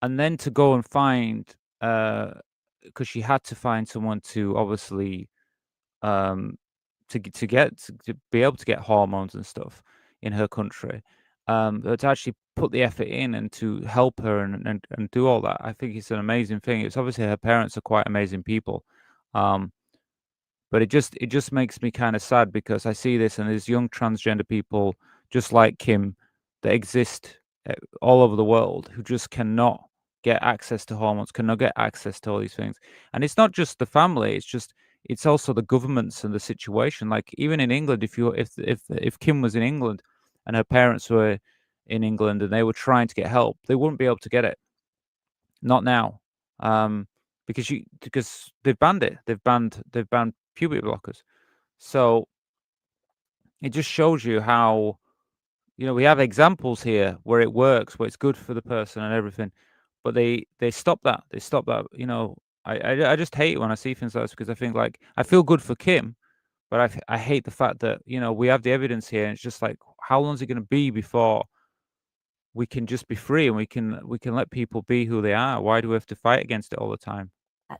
and then to go and find, because she had to find someone to obviously, to be able to get hormones and stuff in her country, but to actually put the effort in and to help her and do all that, I think it's an amazing thing. It's obviously her parents are quite amazing people, but it just makes me kind of sad, because I see this and there's young transgender people just like Kim that exist all over the world who just cannot get access to hormones, cannot get access to all these things. And it's not just the family; it's also the governments and the situation. Like, even in England, if Kim was in England and her parents were in England and they were trying to get help, they wouldn't be able to get it. Not now, because they've banned it. They've banned puberty blockers. So it just shows you how, we have examples here where it works, where it's good for the person and everything, but they stop that. They stop that. I just hate it when I see things like this, because I think, like, I feel good for Kim, but I hate the fact that, we have the evidence here, and it's just like, how long is it going to be before we can just be free and we can let people be who they are? Why do we have to fight against it all the time?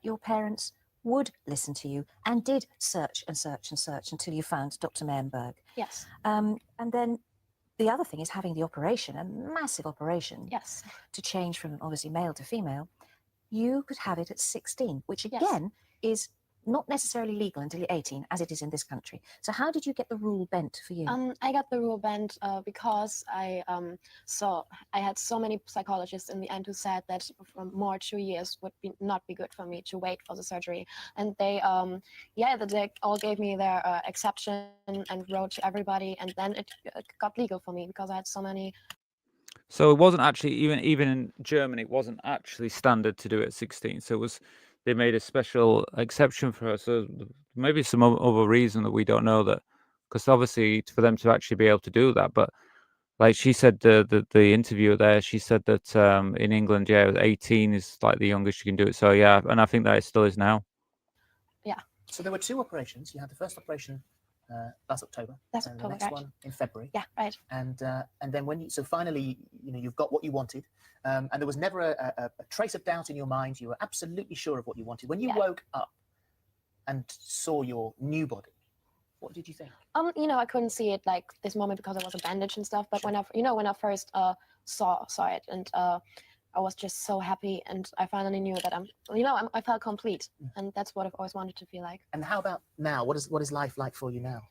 your parents would listen to you and did search and search and search until you found Dr. Meyenberg. Yes. And then the other thing is having the operation, a massive operation, Yes. to change from obviously male to female. You could have it at 16, which Yes. again is not necessarily legal until you're 18, as it is in this country. So how did you get the rule bent for you? I got the rule bent because I had so many psychologists in the end who said that for more 2 years would not be good for me to wait for the surgery, and they they all gave me their exception and wrote to everybody, and then it got legal for me because I had so many. So it wasn't actually even in Germany, it wasn't actually standard to do it at 16. So it was they made a special exception for her. So maybe some other reason that we don't know that, because obviously for them to actually be able to do that. But like she said, the interviewer there, she said that in England, 18 is like the youngest you can do it. So yeah, and I think that it still is now. Yeah. So there were 2 operations. You had the first operation last October, Last and October, the next right. one in February. Yeah, right. And then when finally, you've got what you wanted, and there was never a trace of doubt in your mind. You were absolutely sure of what you wanted. When you woke up and saw your new body, what did you think? I couldn't see it like this moment because I was a bandage and stuff. But when I first saw it, and I was just so happy, and I finally knew that I felt complete, and that's what I've always wanted to feel like. And how about now? What is life like for you now?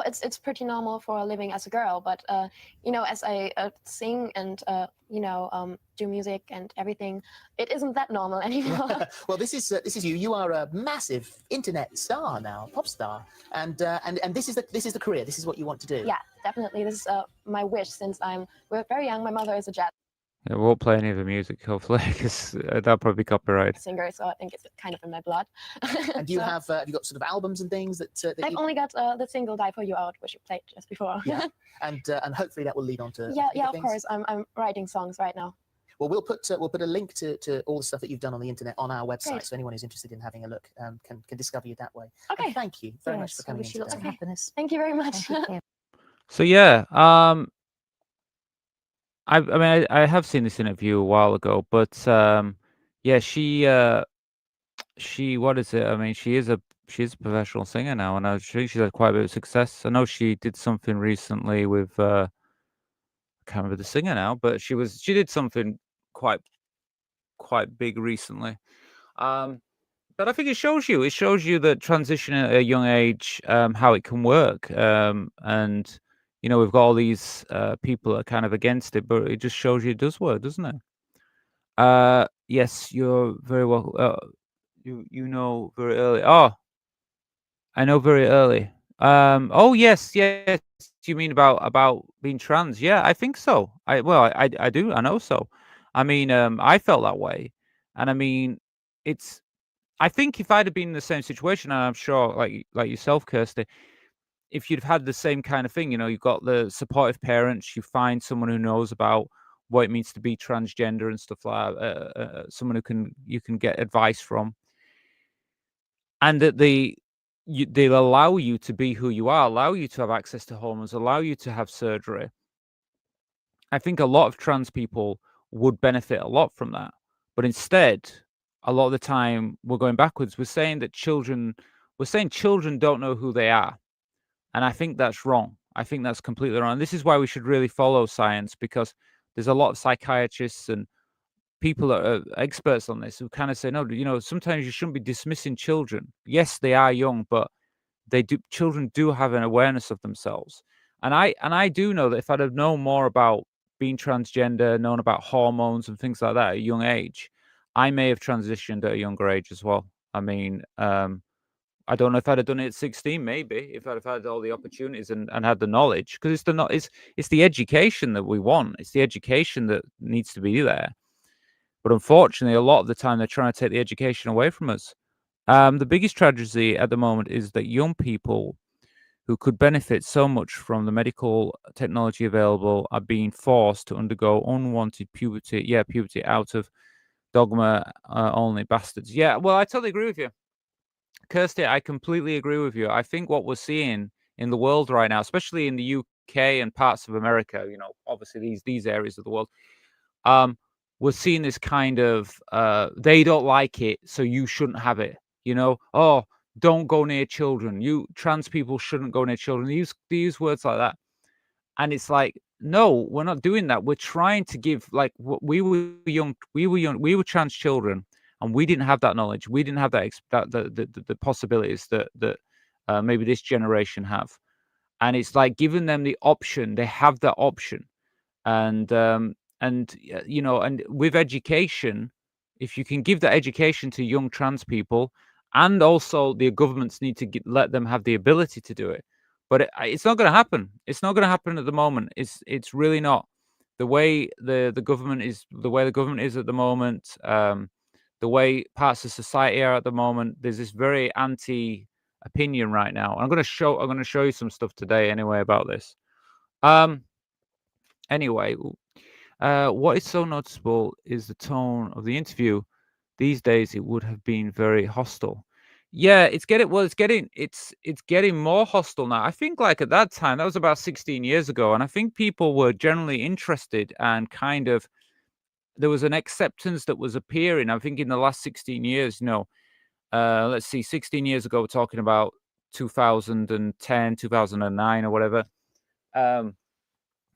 It's pretty normal for a living as a girl, but as I sing and do music and everything, it isn't that normal anymore. Well, this is you. You are a massive internet star now, pop star, and this is the career. This is what you want to do. Yeah, definitely. This is my wish since we're very young. My mother is a jazz Yeah, we won't play any of the music, hopefully, because that'll probably be copyrighted. singer, so I think it's kind of in my blood. And do you So have you got sort of albums and things that I've you, only got the single "Die for You" out, which you played just before. yeah, and hopefully that will lead on to yeah, bigger of things. course. I'm writing songs right now. Well, we'll put a link to all the stuff that you've done on the internet on our website, Great. so anyone who's interested in having a look can discover you that way. Okay. And thank you very much Yes, for I coming wish in you lots today. of happiness. Thank you very much. Thank you, Kim. So yeah, I mean I have seen this interview a while ago, but yeah, she what is it? I mean, she's a professional singer now, and I think she's had quite a bit of success. I know she did something recently with I can't remember the singer now, but she did something quite big recently. But I think it shows you that transition at a young age, how it can work. And we've got all these people that are kind of against it, but it just shows you it does work, doesn't it? Yes, you're very well. You know very early. Oh, I know very early. Oh yes. You mean about being trans? Yeah, I think so. I do. I know so. I mean, I felt that way, and I mean, it's. I think if I'd have been in the same situation, and I'm sure, like yourself, Kirsty, if you'd have had the same kind of thing, you've got the supportive parents, you find someone who knows about what it means to be transgender and stuff like that, someone who you can get advice from, and that they'll allow you to be who you are, allow you to have access to hormones, allow you to have surgery. I think a lot of trans people would benefit a lot from that, but instead, a lot of the time we're going backwards. We're saying children don't know who they are, and I think that's wrong. I think that's completely wrong. This is why we should really follow science, because there's a lot of psychiatrists and people that are experts on this who kind of say, no, sometimes you shouldn't be dismissing children. Yes, they are young, but children do have an awareness of themselves. And I do know that if I'd have known more about being transgender, known about hormones and things like that at a young age, I may have transitioned at a younger age as well. I mean, I don't know if I'd have done it at 16, maybe, if I'd have had all the opportunities and had the knowledge, because it's the education that we want. It's the education that needs to be there. But unfortunately, a lot of the time they're trying to take the education away from us. The biggest tragedy at the moment is that young people who could benefit so much from the medical technology available are being forced to undergo unwanted puberty. Yeah, puberty out of dogma only bastards. Yeah, well, I totally agree with you. Kirsty, I completely agree with you. I think what we're seeing in the world right now, especially in the UK and parts of America, obviously these areas of the world, we're seeing this kind of they don't like it, so you shouldn't have it. Oh, don't go near children. You trans people shouldn't go near children. They use words like that, and it's like, no, we're not doing that. We're trying to give, like, we were young, we were trans children, and we didn't have that knowledge. We didn't have the possibilities that maybe this generation have. And it's like giving them the option. They have that option, and you know, and with education, if you can give that education to young trans people, and also the governments need to let them have the ability to do it. But it's not going to happen. It's not going to happen at the moment. It's really not. The way the government is, at the moment, the way parts of society are at the moment, there's this very anti opinion right now. I'm going to show you some stuff today anyway about this. Anyway, what is so noticeable is the tone of the interview. These days, it would have been very hostile. Yeah, it's getting more hostile now. I think like at that time, that was about 16 years ago, and I think people were generally interested and kind of there was an acceptance that was appearing. I think in the last 16 years, you know, let's see, 16 years ago, we're talking about 2010, 2009 or whatever. Yeah,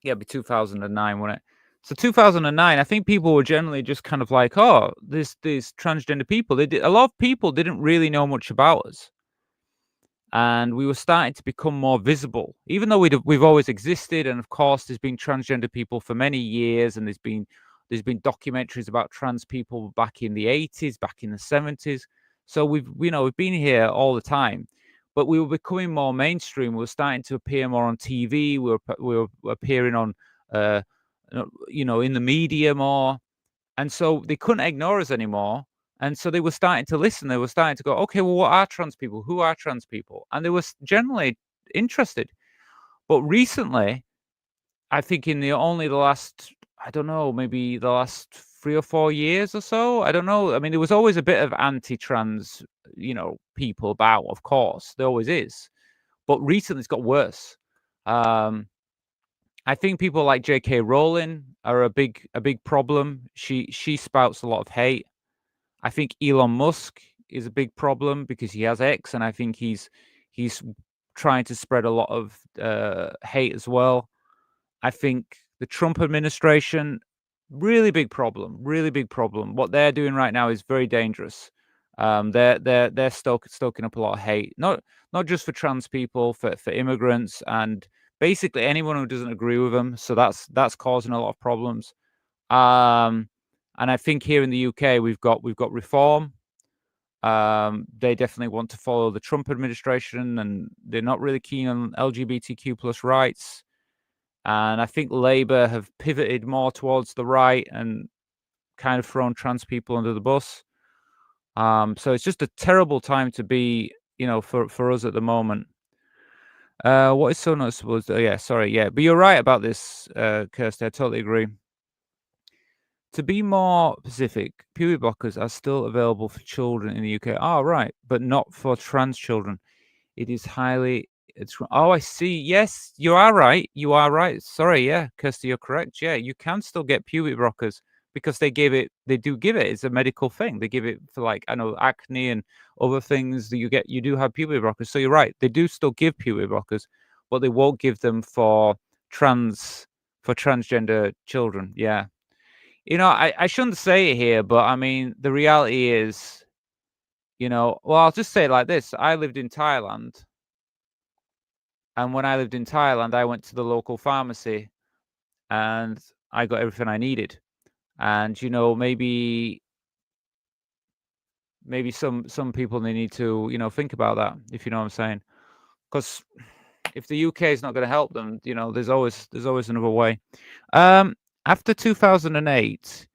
it'd be 2009, wouldn't it? So 2009, I think people were generally just kind of like, oh, these transgender people. A lot of people didn't really know much about us, and we were starting to become more visible. Even though we've always existed, and of course, there's been transgender people for many years, and there's been documentaries about trans people back in the 80s, back in the 70s. So we've been here all the time, but we were becoming more mainstream. We were starting to appear more on TV. We were appearing on, in the media more, and so they couldn't ignore us anymore. And so they were starting to listen. They were starting to go, okay, well, what are trans people? Who are trans people? And they were generally interested. But recently, I think in the last, I don't know, maybe the last 3 or 4 years or so, I don't know. I mean, there was always a bit of anti-trans, people about, of course, there always is. But recently it's got worse. I think people like J.K. Rowling are a big problem. She spouts a lot of hate. I think Elon Musk is a big problem because he has X, and I think he's trying to spread a lot of hate as well. I think the Trump administration, really big problem. What they're doing right now is very dangerous. They're stoking up a lot of hate, not just for trans people, for immigrants, and basically anyone who doesn't agree with them. So that's causing a lot of problems. And I think here in the UK we've got Reform. They definitely want to follow the Trump administration, and they're not really keen on LGBTQ plus rights. And I think Labour have pivoted more towards the right and kind of thrown trans people under the bus. So it's just a terrible time to be, for us at the moment. What is so noticeable is, but you're right about this, Kirsty. I totally agree. To be more specific, puberty blockers are still available for children in the UK. Oh, right, but not for trans children. It is highly. Oh, I see. Yes, you are right. Sorry, yeah, Kirsty, you're correct. Yeah, you can still get puberty blockers because they do give it. It's a medical thing. They give it for, like, I know, acne and other things that you do have puberty blockers. So you're right. They do still give puberty blockers, but they won't give them for transgender children. Yeah. I shouldn't say it here, but I mean, the reality is, well, I'll just say it like this. I lived in Thailand. And when I lived in Thailand, I went to the local pharmacy and I got everything I needed. And, maybe some people, they need to, think about that, if you know what I'm saying. Because if the UK is not going to help them, there's always another way. After 2008,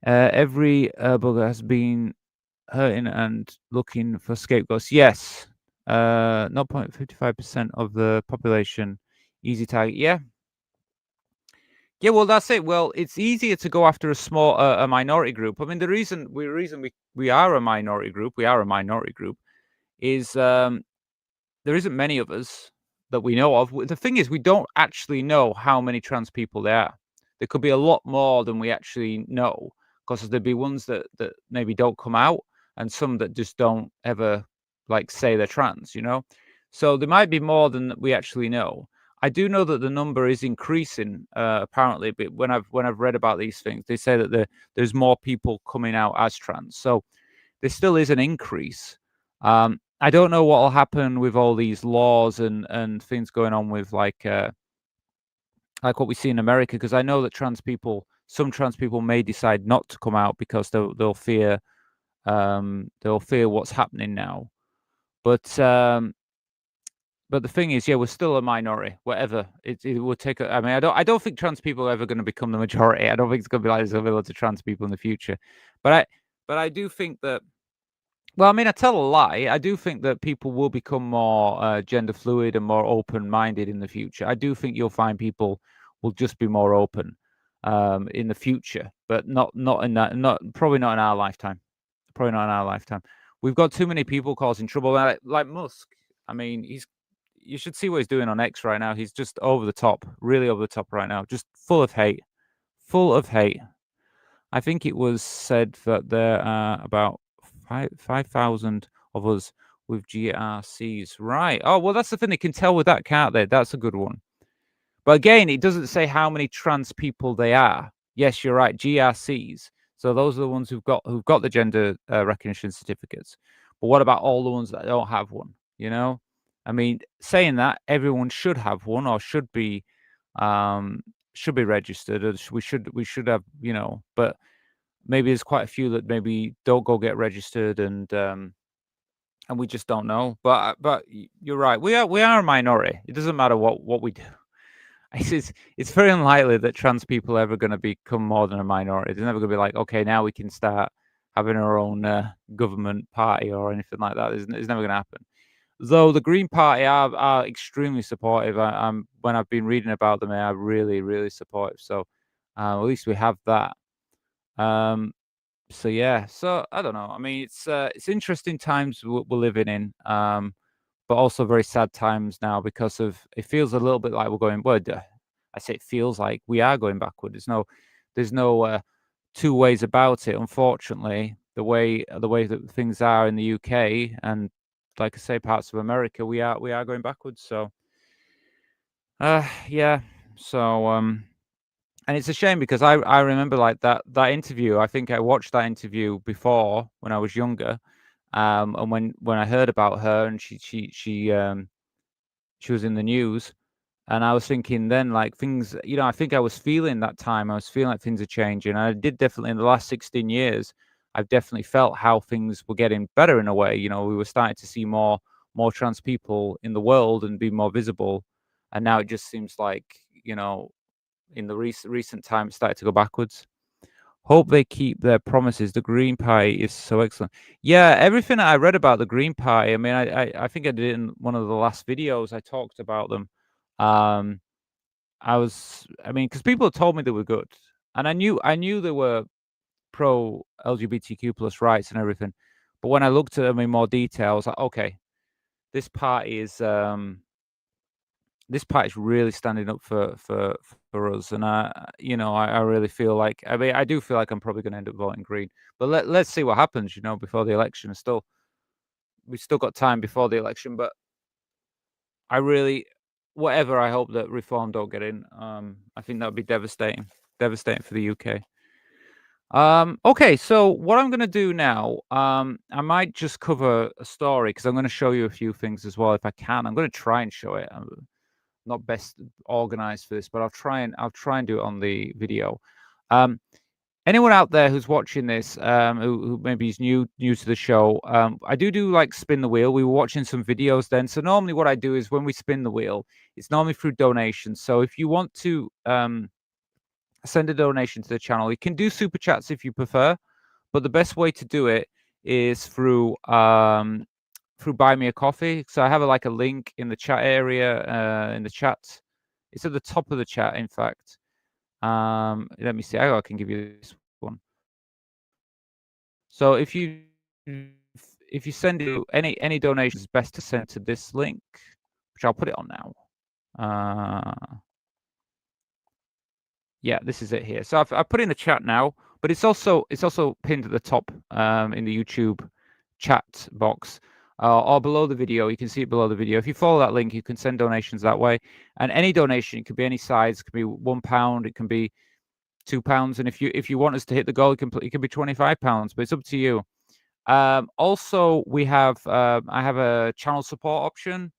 every bugger has been hurting and looking for scapegoats. Yes. 0.55% of the population, easy target. Yeah, well, that's it. Well, it's easier to go after a minority group. I mean, the reason we are a minority group, is there isn't many of us that we know of. The thing is, we don't actually know how many trans people there are. There could be a lot more than we actually know, because there'd be ones that maybe don't come out, and some that just don't ever, like, say they're trans, So there might be more than we actually know. I do know that the number is increasing apparently, but when I've read about these things, they say that there's more people coming out as trans. So there still is an increase. I don't know what will happen with all these laws and things going on with like what we see in America, because I know that some trans people may decide not to come out because they'll fear what's happening now. But the thing is, yeah, we're still a minority. Whatever it will take. I mean, I don't think trans people are ever going to become the majority. I don't think it's going to be like there's going to be lots of trans people in the future. But I do think that. Well, I mean, I tell a lie. I do think that people will become more gender fluid and more open-minded in the future. I do think you'll find people will just be more open in the future, but not in that. Probably not in our lifetime. Probably not in our lifetime. We've got too many people causing trouble, like Musk. I mean, you should see what he's doing on X right now. He's just over the top, really over the top right now, just full of hate. Full of hate. I think it was said that there are about 5,000 of us with GRCs. Right. Oh, well, that's the thing. They can tell with that, can't they? That's a good one. But again, it doesn't say how many trans people they are. Yes, you're right. GRCs. So those are the ones who've got the gender recognition certificates. But what about all the ones that don't have one? You know, I mean, saying that everyone should have one or should be registered, or we should have, you know. But maybe there's quite a few that maybe don't go get registered, and we just don't know. But you're right. We are a minority. It doesn't matter what we do. It's very unlikely that trans people are ever going to become more than a minority. It's never going to be like, okay, now we can start having our own government party or anything like that. It's never going to happen. Though the Green Party are extremely supportive. When I've been reading about them, they are really, really supportive. So at least we have that. So yeah. So I don't know. I mean, it's interesting times we're living in. But also very sad times now because it feels a little bit like we're going. Well, I say it feels like we are going backward. There's no two ways about it. Unfortunately, the way that things are in the UK and, like I say, parts of America, we are going backwards. So, yeah. So, and it's a shame because I remember like that interview. I think I watched that interview before when I was younger. And when I heard about her and she was in the news, and I was thinking then like things, you know, I think I was feeling that time. I was feeling like things are changing. I did definitely in the last 16 years. I've definitely felt how things were getting better in a way. You know, we were starting to see more trans people in the world and be more visible. And now it just seems like, you know, in the recent time, it started to go backwards. Hope they keep their promises. The Green Party is so excellent. Yeah, everything I read about the Green Party, I mean, I think I did it in one of the last videos. I talked about them. I mean, because people told me they were good, and I knew they were pro LGBTQ plus rights and everything. But when I looked at them in more detail, I was like, okay, this party is really standing up for us, and I really feel like, I mean, I do feel like I'm probably going to end up voting Green, but let's see what happens, you know, before the election. We've still got time before the election, but I hope that Reform don't get in. I think that would be devastating for the UK. Okay, so what I'm going to do now, I might just cover a story because I'm going to show you a few things as well if I can. I'm going to try and show it. I'm not best organized for this, but I'll try and do it on the video. Anyone out there who's watching this, who maybe is new to the show, I do like spin the wheel. We were watching some videos then. So normally what I do is when we spin the wheel, it's normally through donations. So if you want to send a donation to the channel, you can do super chats if you prefer, but the best way to do it is through Buy Me a Coffee. So I have a link in the chat area, in the chat. It's at the top of the chat, in fact. Let me see. I can give you this one. So if you send any donations, it's best to send to this link, which I'll put it on now. Yeah, this is it here. So I've put in the chat now, but it's also pinned at the top in the YouTube chat box. or below the video. You can see it below the video. If you follow that link, you can send donations that way. And any donation, it could be any size. It could be £1. It can be £2. And if you want us to hit the goal, it can be £25. But it's up to you. Also, we have I have a channel support option.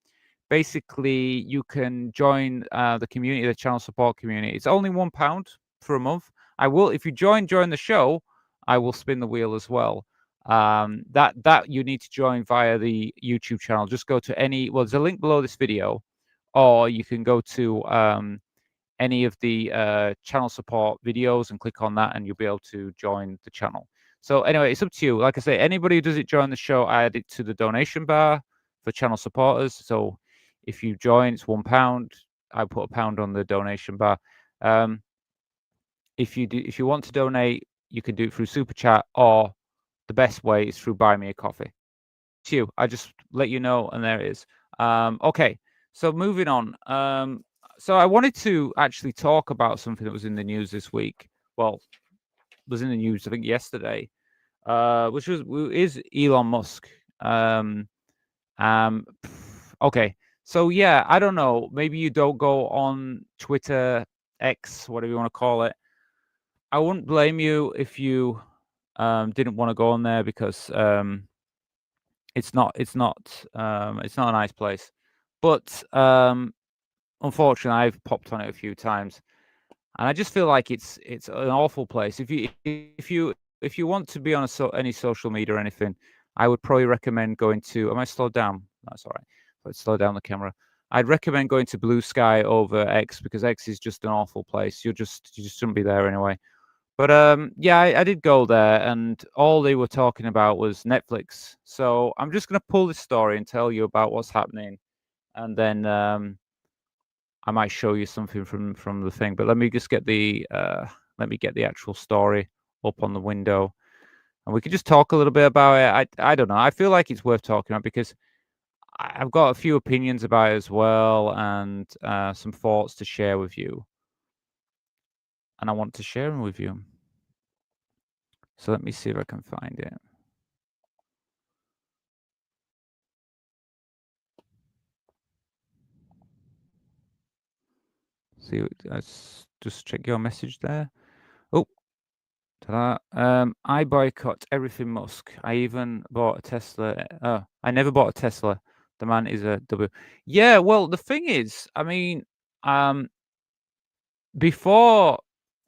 Basically, you can join the community, the channel support community. It's only £1 for a month. If you join the show, I will spin the wheel as well. That you need to join via the YouTube channel. Just go to there's a link below this video, or you can go to any of the channel support videos and click on that, and you'll be able to join the channel. So anyway, it's up to you. Like I say, anybody who doesn't join the show, I add it to the donation bar for channel supporters. So if you join, it's £1. I put £1 on the donation bar. If you want to donate, you can do it through Super Chat, or the best way is through Buy Me a Coffee. It's you. I just let you know, and there it is. Okay, so moving on. So I wanted to actually talk about something that was in the news this week. Well, was in the news, I think, yesterday, which is Elon Musk. Okay, so yeah, I don't know. Maybe you don't go on Twitter, X, whatever you want to call it. I wouldn't blame you if you didn't want to go on there, because it's not a nice place. But unfortunately, I've popped on it a few times, and I just feel like it's an awful place. If you want to be on any social media or anything, I would probably recommend going to. Am I slowed down? That's all right. Let's slow down the camera. I'd recommend going to Blue Sky over X, because X is just an awful place. You just shouldn't be there anyway. But yeah, I did go there, and all they were talking about was Netflix. So I'm just going to pull this story and tell you about what's happening, and then I might show you something from the thing. But let me just get the actual story up on the window, and we can just talk a little bit about it. I don't know. I feel like it's worth talking about, because I've got a few opinions about it as well, and some thoughts to share with you. And I want to share them with you. So let me see if I can find it. See, just check your message there. Oh, ta-da. I boycott everything Musk. I even bought a Tesla. I never bought a Tesla. The man is a W. Yeah, well, the thing is, I mean, before,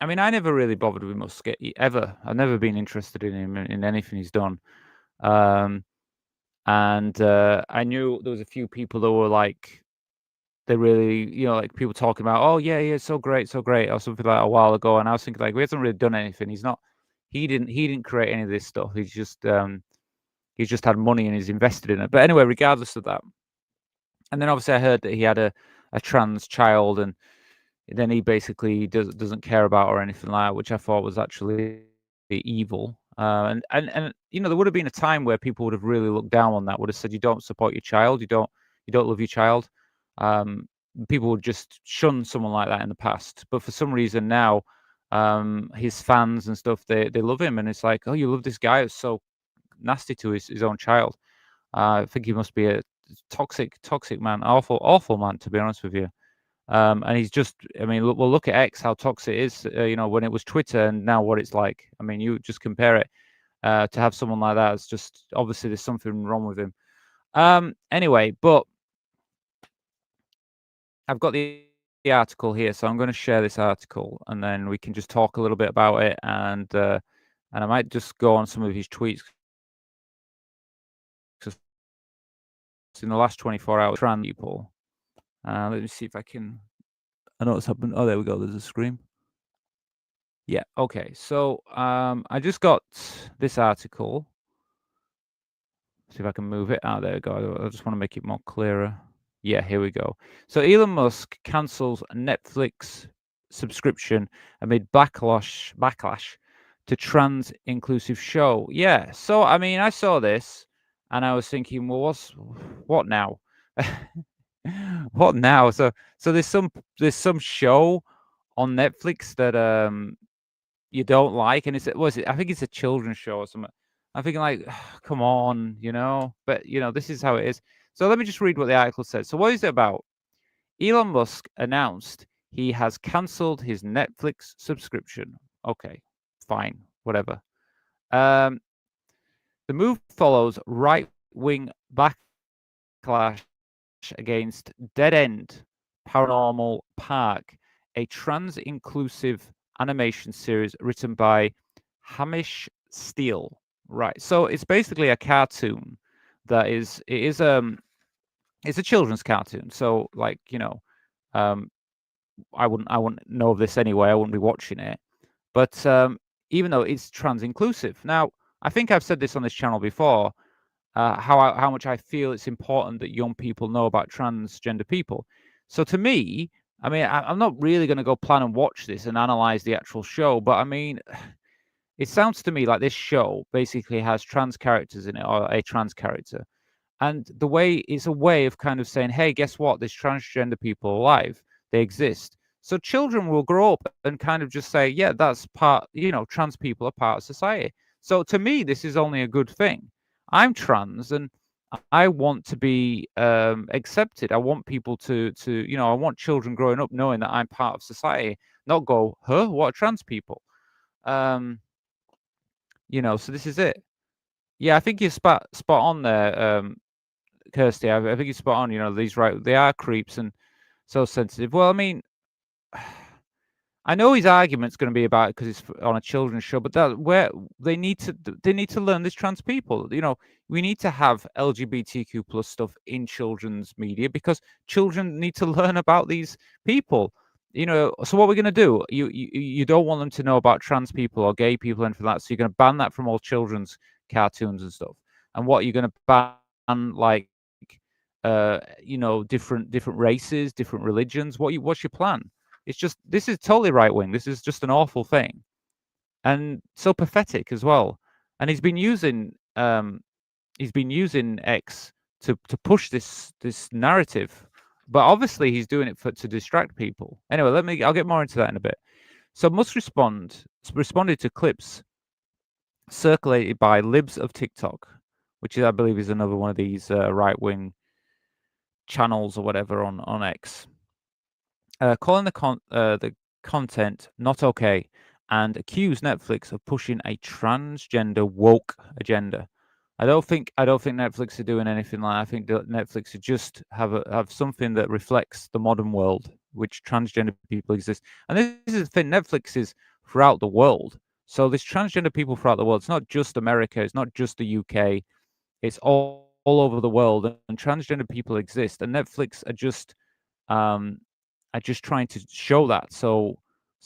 I mean, I never really bothered with Musk ever. I've never been interested in him, in anything he's done. And I knew there was a few people that were like, they really, like people talking about, oh yeah, so great, or something like that a while ago. And I was thinking, like, we hasn't really done anything. He didn't create any of this stuff. He's just had money and he's invested in it. But anyway, regardless of that. And then obviously I heard that he had a trans child, and then he basically doesn't care about or anything like that, which I thought was actually evil. And there would have been a time where people would have really looked down on that, would have said, you don't support your child, you don't love your child. People would just shun someone like that in the past, but for some reason now, his fans and stuff, they love him, and it's like, oh, you love this guy who's so nasty to his own child. I think he must be a toxic man, awful man, to be honest with you. And he's just, I mean, look at X, how toxic it is, when it was Twitter, and now what it's like. I mean, you just compare it, to have someone like that. It's just, obviously there's something wrong with him. Anyway, but I've got the article here, so I'm going to share this article, and then we can just talk a little bit about it, and I might just go on some of his tweets. In the last 24 hours, trans people. Let me see if I can. I know what's happened. Oh, there we go. There's a screen. Yeah. Okay. So I just got this article. See if I can move it. There we go. I just want to make it more clearer. Yeah, here we go. So Elon Musk cancels Netflix subscription amid backlash to trans inclusive show. Yeah. So I mean, I saw this and I was thinking, well, what now? What now? So there's some show on Netflix that you don't like, and I think it's a children's show or something. I'm thinking like, come on, you know. But you know, this is how it is. So let me just read what the article says. So what is it about? Elon Musk announced he has cancelled his Netflix subscription. Okay, fine, whatever. Um, the move follows right-wing backlash against Dead End Paranormal Park, a trans-inclusive animation series written by Hamish Steele. Right. So it's basically a cartoon that is it's a children's cartoon. So like, you know, um I wouldn't know of this anyway. I wouldn't be watching it. But even though it's trans inclusive. Now, I think I've said this on this channel before, how much I feel it's important that young people know about transgender people. So to me, I mean, I'm not really going to go plan and watch this and analyze the actual show, but I mean, it sounds to me like this show basically has trans characters in it, or a trans character. And the way it's a way of kind of saying, hey, guess what? There's transgender people alive. They exist. So children will grow up and kind of just say, yeah, that's part, you know, trans people are part of society. So to me, this is only a good thing. I'm trans and I want to be accepted. I want people to, you know, I want children growing up knowing that I'm part of society, not go, huh, what are trans people? You know, so this is it. Yeah, I think you're spot on there, Kirsty. I think you're spot on. You know, these they are creeps and so sensitive. Well, I mean, I know his argument's going to be about it because it's on a children's show, but that where they need to learn this trans people. You know, we need to have LGBTQ plus stuff in children's media because children need to learn about these people. You know, so what we're going to do? You don't want them to know about trans people or gay people or anything like that. So you're going to ban that from all children's cartoons and stuff. And what you're going to ban, like, you know, different races, different religions. What's your plan? It's just this is totally right wing. This is just an awful thing, and so pathetic as well. And he's been using X to push this narrative, but obviously he's doing it to distract people. Anyway, I'll get more into that in a bit. So Musk responded to clips circulated by Libs of TikTok, which I believe is another one of these right wing channels or whatever on X. Calling the content not okay and accused Netflix of pushing a transgender woke agenda. I don't think Netflix are doing anything like that. I think that Netflix are just have something that reflects the modern world, which transgender people exist. And this is the thing, Netflix is throughout the world. So there's transgender people throughout the world. It's not just America. It's not just the UK. It's all over the world, and transgender people exist. And Netflix are just trying to show that so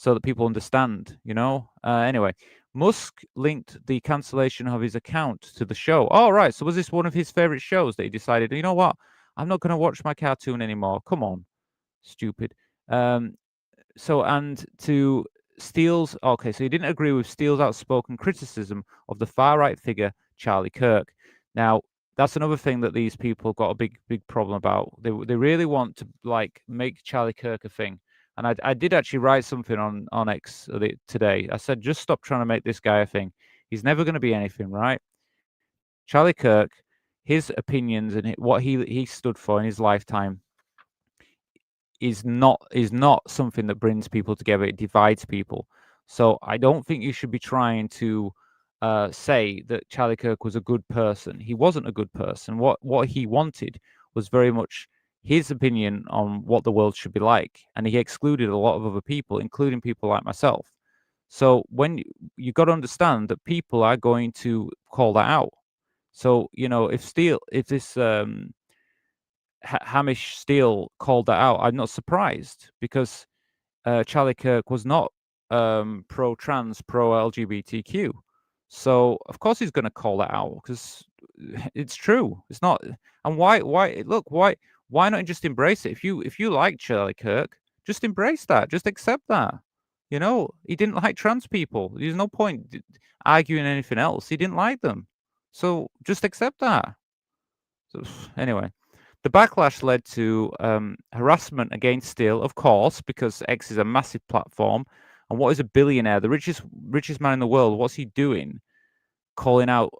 that people understand, you know. Anyway, Musk linked the cancellation of his account to the show. Oh, right. So was this one of his favorite shows that he decided, you know what? I'm not going to watch my cartoon anymore. Come on, stupid. So and to Steele's, okay, so he didn't agree with Steele's outspoken criticism of the far right figure Charlie Kirk. Now, that's another thing that these people got a big problem about. They really want to like make Charlie Kirk a thing. And I did actually write something on X today. I said, just stop trying to make this guy a thing. He's never going to be anything, right? Charlie Kirk, his opinions and what he stood for in his lifetime is not something that brings people together. It divides people. So I don't think you should be trying to say that Charlie Kirk was a good person. He wasn't a good person. What he wanted was very much his opinion on what the world should be like, and he excluded a lot of other people, including people like myself. So when you got to understand that people are going to call that out. So you know, if this Hamish Steele called that out, I'm not surprised because Charlie Kirk was not pro-trans, pro-LGBTQ. So of course he's going to call that out because it's true. It's not. And why not just embrace it? If you like Charlie Kirk, just embrace that. Just accept that. You know, he didn't like trans people. There's no point arguing anything else. He didn't like them. So just accept that. So anyway, the backlash led to harassment against Steele, of course, because X is a massive platform. And what is a billionaire, the richest man in the world? What's he doing? calling out,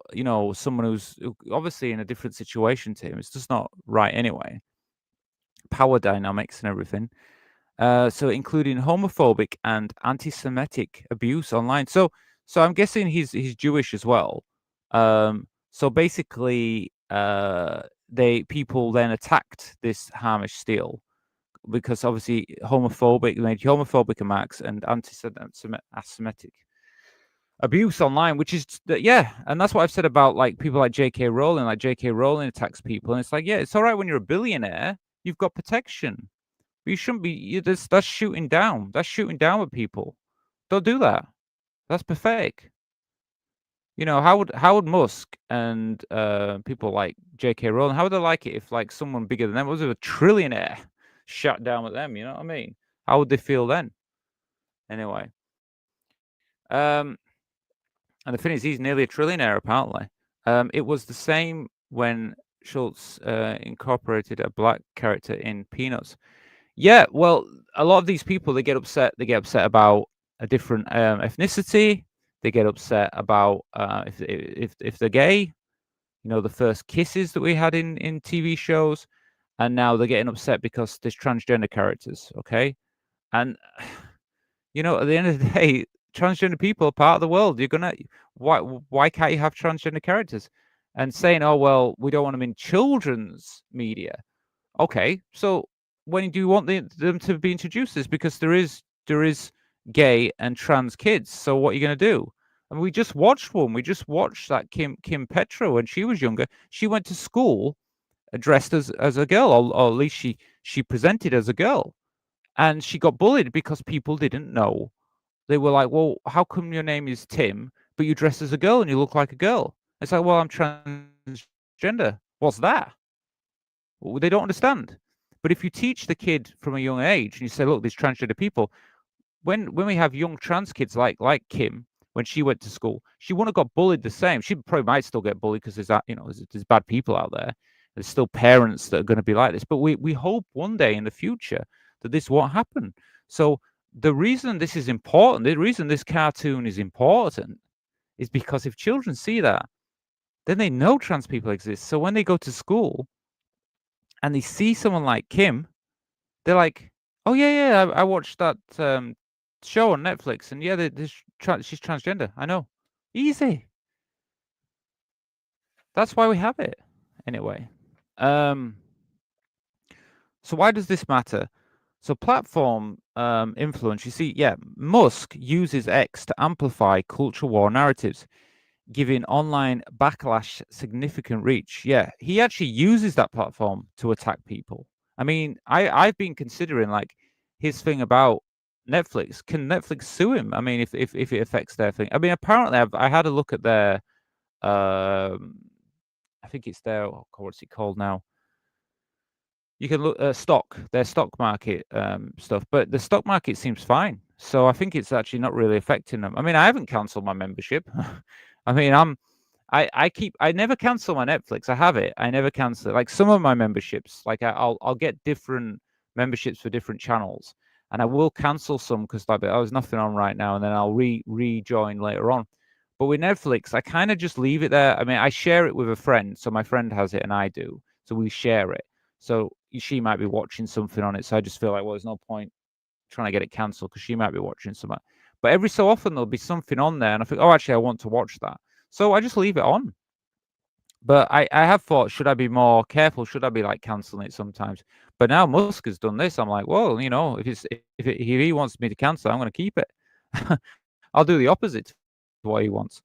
someone who's obviously in a different situation to him. It's just not right anyway. Power dynamics and everything. So including homophobic and anti-Semitic abuse online. So I'm guessing he's Jewish as well. So basically, people then attacked this Hamish Steele because obviously made homophobic remarks and anti-Semitic abuse online, which is and that's what I've said about like people like J.K. Rowling. Like J.K. Rowling attacks people, and it's like, yeah, it's all right when you're a billionaire, you've got protection. But you shouldn't be. That's shooting down. That's shooting down with people. Don't do that. That's pathetic. Howard Musk and people like J.K. Rowling, how would they like it if like someone bigger than them, was a trillionaire, shut down with them? You know what I mean? How would they feel then? Anyway, and the thing is, he's nearly a trillionaire apparently. It was the same when Schultz incorporated a black character in Peanuts. Yeah, well, a lot of these people, they get upset about a different ethnicity. They get upset about if they're gay. The first kisses that we had in TV shows, and now they're getting upset because there's transgender characters. Okay, and at the end of the day, transgender people are part of the world. Why can't you have transgender characters? And saying, oh well, we don't want them in children's media. Okay, so when do you want them to be introduced? Is because there is gay and trans kids. So what are you going to do? And we just watched one. We just watched that Kim Petras when she was younger. She went to school dressed as a girl, or at least she presented as a girl, and she got bullied because people didn't know. They were like, well, how come your name is Tim, but you dress as a girl and you look like a girl? It's like, well, I'm transgender. What's that? Well, they don't understand. But if you teach the kid from a young age and you say, look, there's transgender people, when we have young trans kids like Kim, when she went to school, she wouldn't have got bullied the same. She probably might still get bullied because there's bad people out there. There's still parents that are going to be like this. But we hope one day in the future that this won't happen. So the reason this is important, the reason this cartoon is important, is because if children see that, then they know trans people exist. So when they go to school and they see someone like Kim, they're like, oh yeah, I watched that show on Netflix, and yeah, she's transgender. I know. Easy. That's why we have it. Anyway. So why does this matter? So platform influence, you see, Musk uses X to amplify culture war narratives, giving online backlash significant reach. Yeah, he actually uses that platform to attack people. I mean, I've been considering like his thing about Netflix. Can Netflix sue him? I mean, if it affects their thing. I mean, apparently I had a look at their I think it's their, what's it called now? You can look their stock market stuff, but the stock market seems fine. So I think it's actually not really affecting them. I mean, I haven't cancelled my membership. I mean, I never cancel my Netflix. I have it. I never cancel it. Like some of my memberships, like I'll get different memberships for different channels, and I will cancel some because like there's nothing on right now, and then I'll rejoin later on. But with Netflix, I kind of just leave it there. I mean, I share it with a friend, so my friend has it and I do, so we share it. So she might be watching something on it, so I just feel like, well, there's no point trying to get it cancelled because she might be watching something. But every so often there'll be something on there, and I think, oh, actually, I want to watch that, so I just leave it on. But I have thought, should I be more careful? Should I be like cancelling it sometimes? But now Musk has done this, I'm like, well, if he wants me to cancel, I'm going to keep it. I'll do the opposite to what he wants.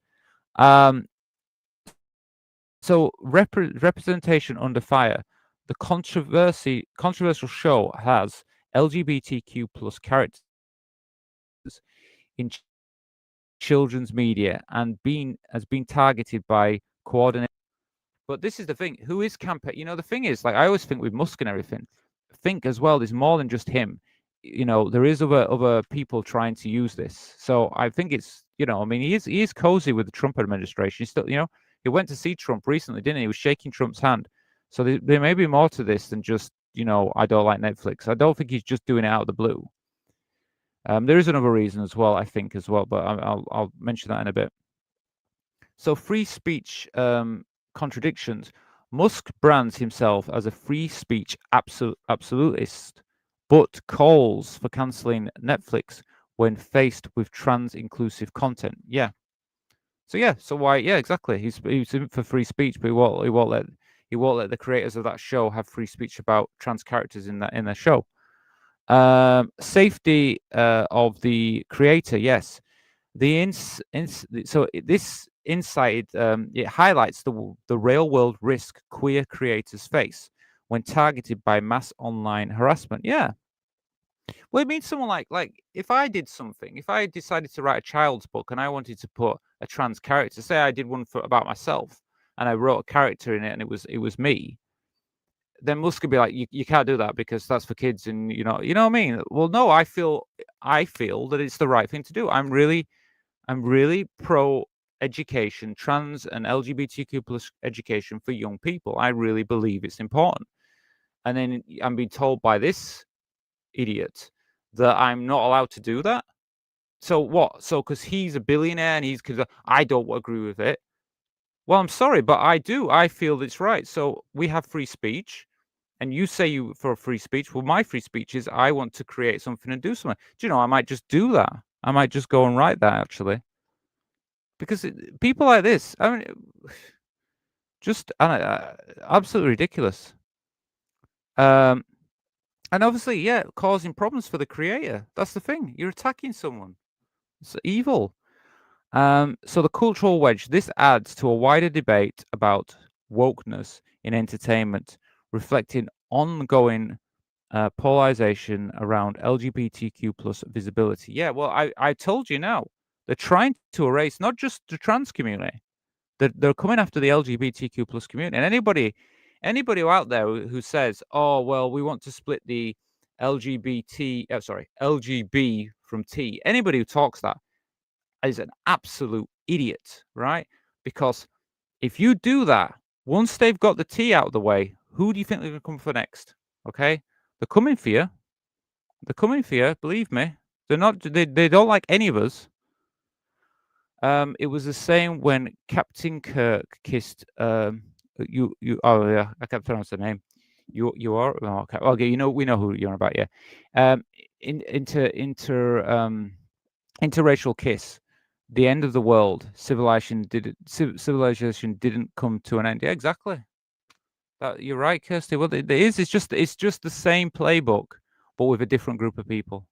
So representation under fire. The controversial show has LGBTQ plus characters in children's media and has been targeted by coordinate. But this is the thing. Who is campaign? The thing is, like I always think with Musk and everything, think as well. There's more than just him. There is other people trying to use this. So I think it's I mean he is cozy with the Trump administration. He's still he went to see Trump recently, didn't he? He was shaking Trump's hand. So there may be more to this than just, I don't like Netflix. I don't think he's just doing it out of the blue. There is another reason as well, I think, as well, but I'll mention that in a bit. So free speech contradictions. Musk brands himself as a free speech absolutist, but calls for cancelling Netflix when faced with trans-inclusive content. Yeah. So yeah. So why? Yeah, exactly. He's in for free speech, but he won't let the creators of that show have free speech about trans characters in their show. Safety of the creator. Yes. This insight it highlights the real world risk queer creators face when targeted by mass online harassment. Yeah. Well, it means someone like if I did something, if I decided to write a child's book and I wanted to put a trans character, say I did one about myself and I wrote a character in it and it was me, then Musk could be like, you can't do that because that's for kids, and you know what I mean. Well, no, I feel that it's the right thing to do. I'm really pro education, trans and LGBTQ plus education for young people. I really believe it's important. And then I'm being told by this idiot that I'm not allowed to do that. So what? So because he's a billionaire and because I don't agree with it. Well, I'm sorry, but I do. I feel it's right. So we have free speech, and you say you for free speech. Well, my free speech is I want to create something and do something. Do you know? I might just do that. I might just go and write that actually, because people like this. I mean, just absolutely ridiculous. And obviously, yeah, causing problems for the creator. That's the thing. You're attacking someone. It's evil. So the cultural wedge. This adds to a wider debate about wokeness in entertainment, reflecting ongoing polarization around LGBTQ plus visibility. Yeah, well, I told you now. They're trying to erase not just the trans community. They're coming after the LGBTQ plus community. And anybody out there who says, "Oh, well, we want to split the LGB from T," anybody who talks that is an absolute idiot, right? Because if you do that, once they've got the T out of the way, who do you think they're going to come for next? Okay, they're coming for you. They're coming for you. Believe me, they're not. They don't like any of us. It was the same when Captain Kirk kissed you. Oh yeah, I can't pronounce the name. You are okay. You know, we know who you're on about. Yeah. Interracial kiss. The end of the world. Civilization didn't come to an end. Yeah, exactly. You're right, Kirsty. Well, it is. It's just the same playbook, but with a different group of people.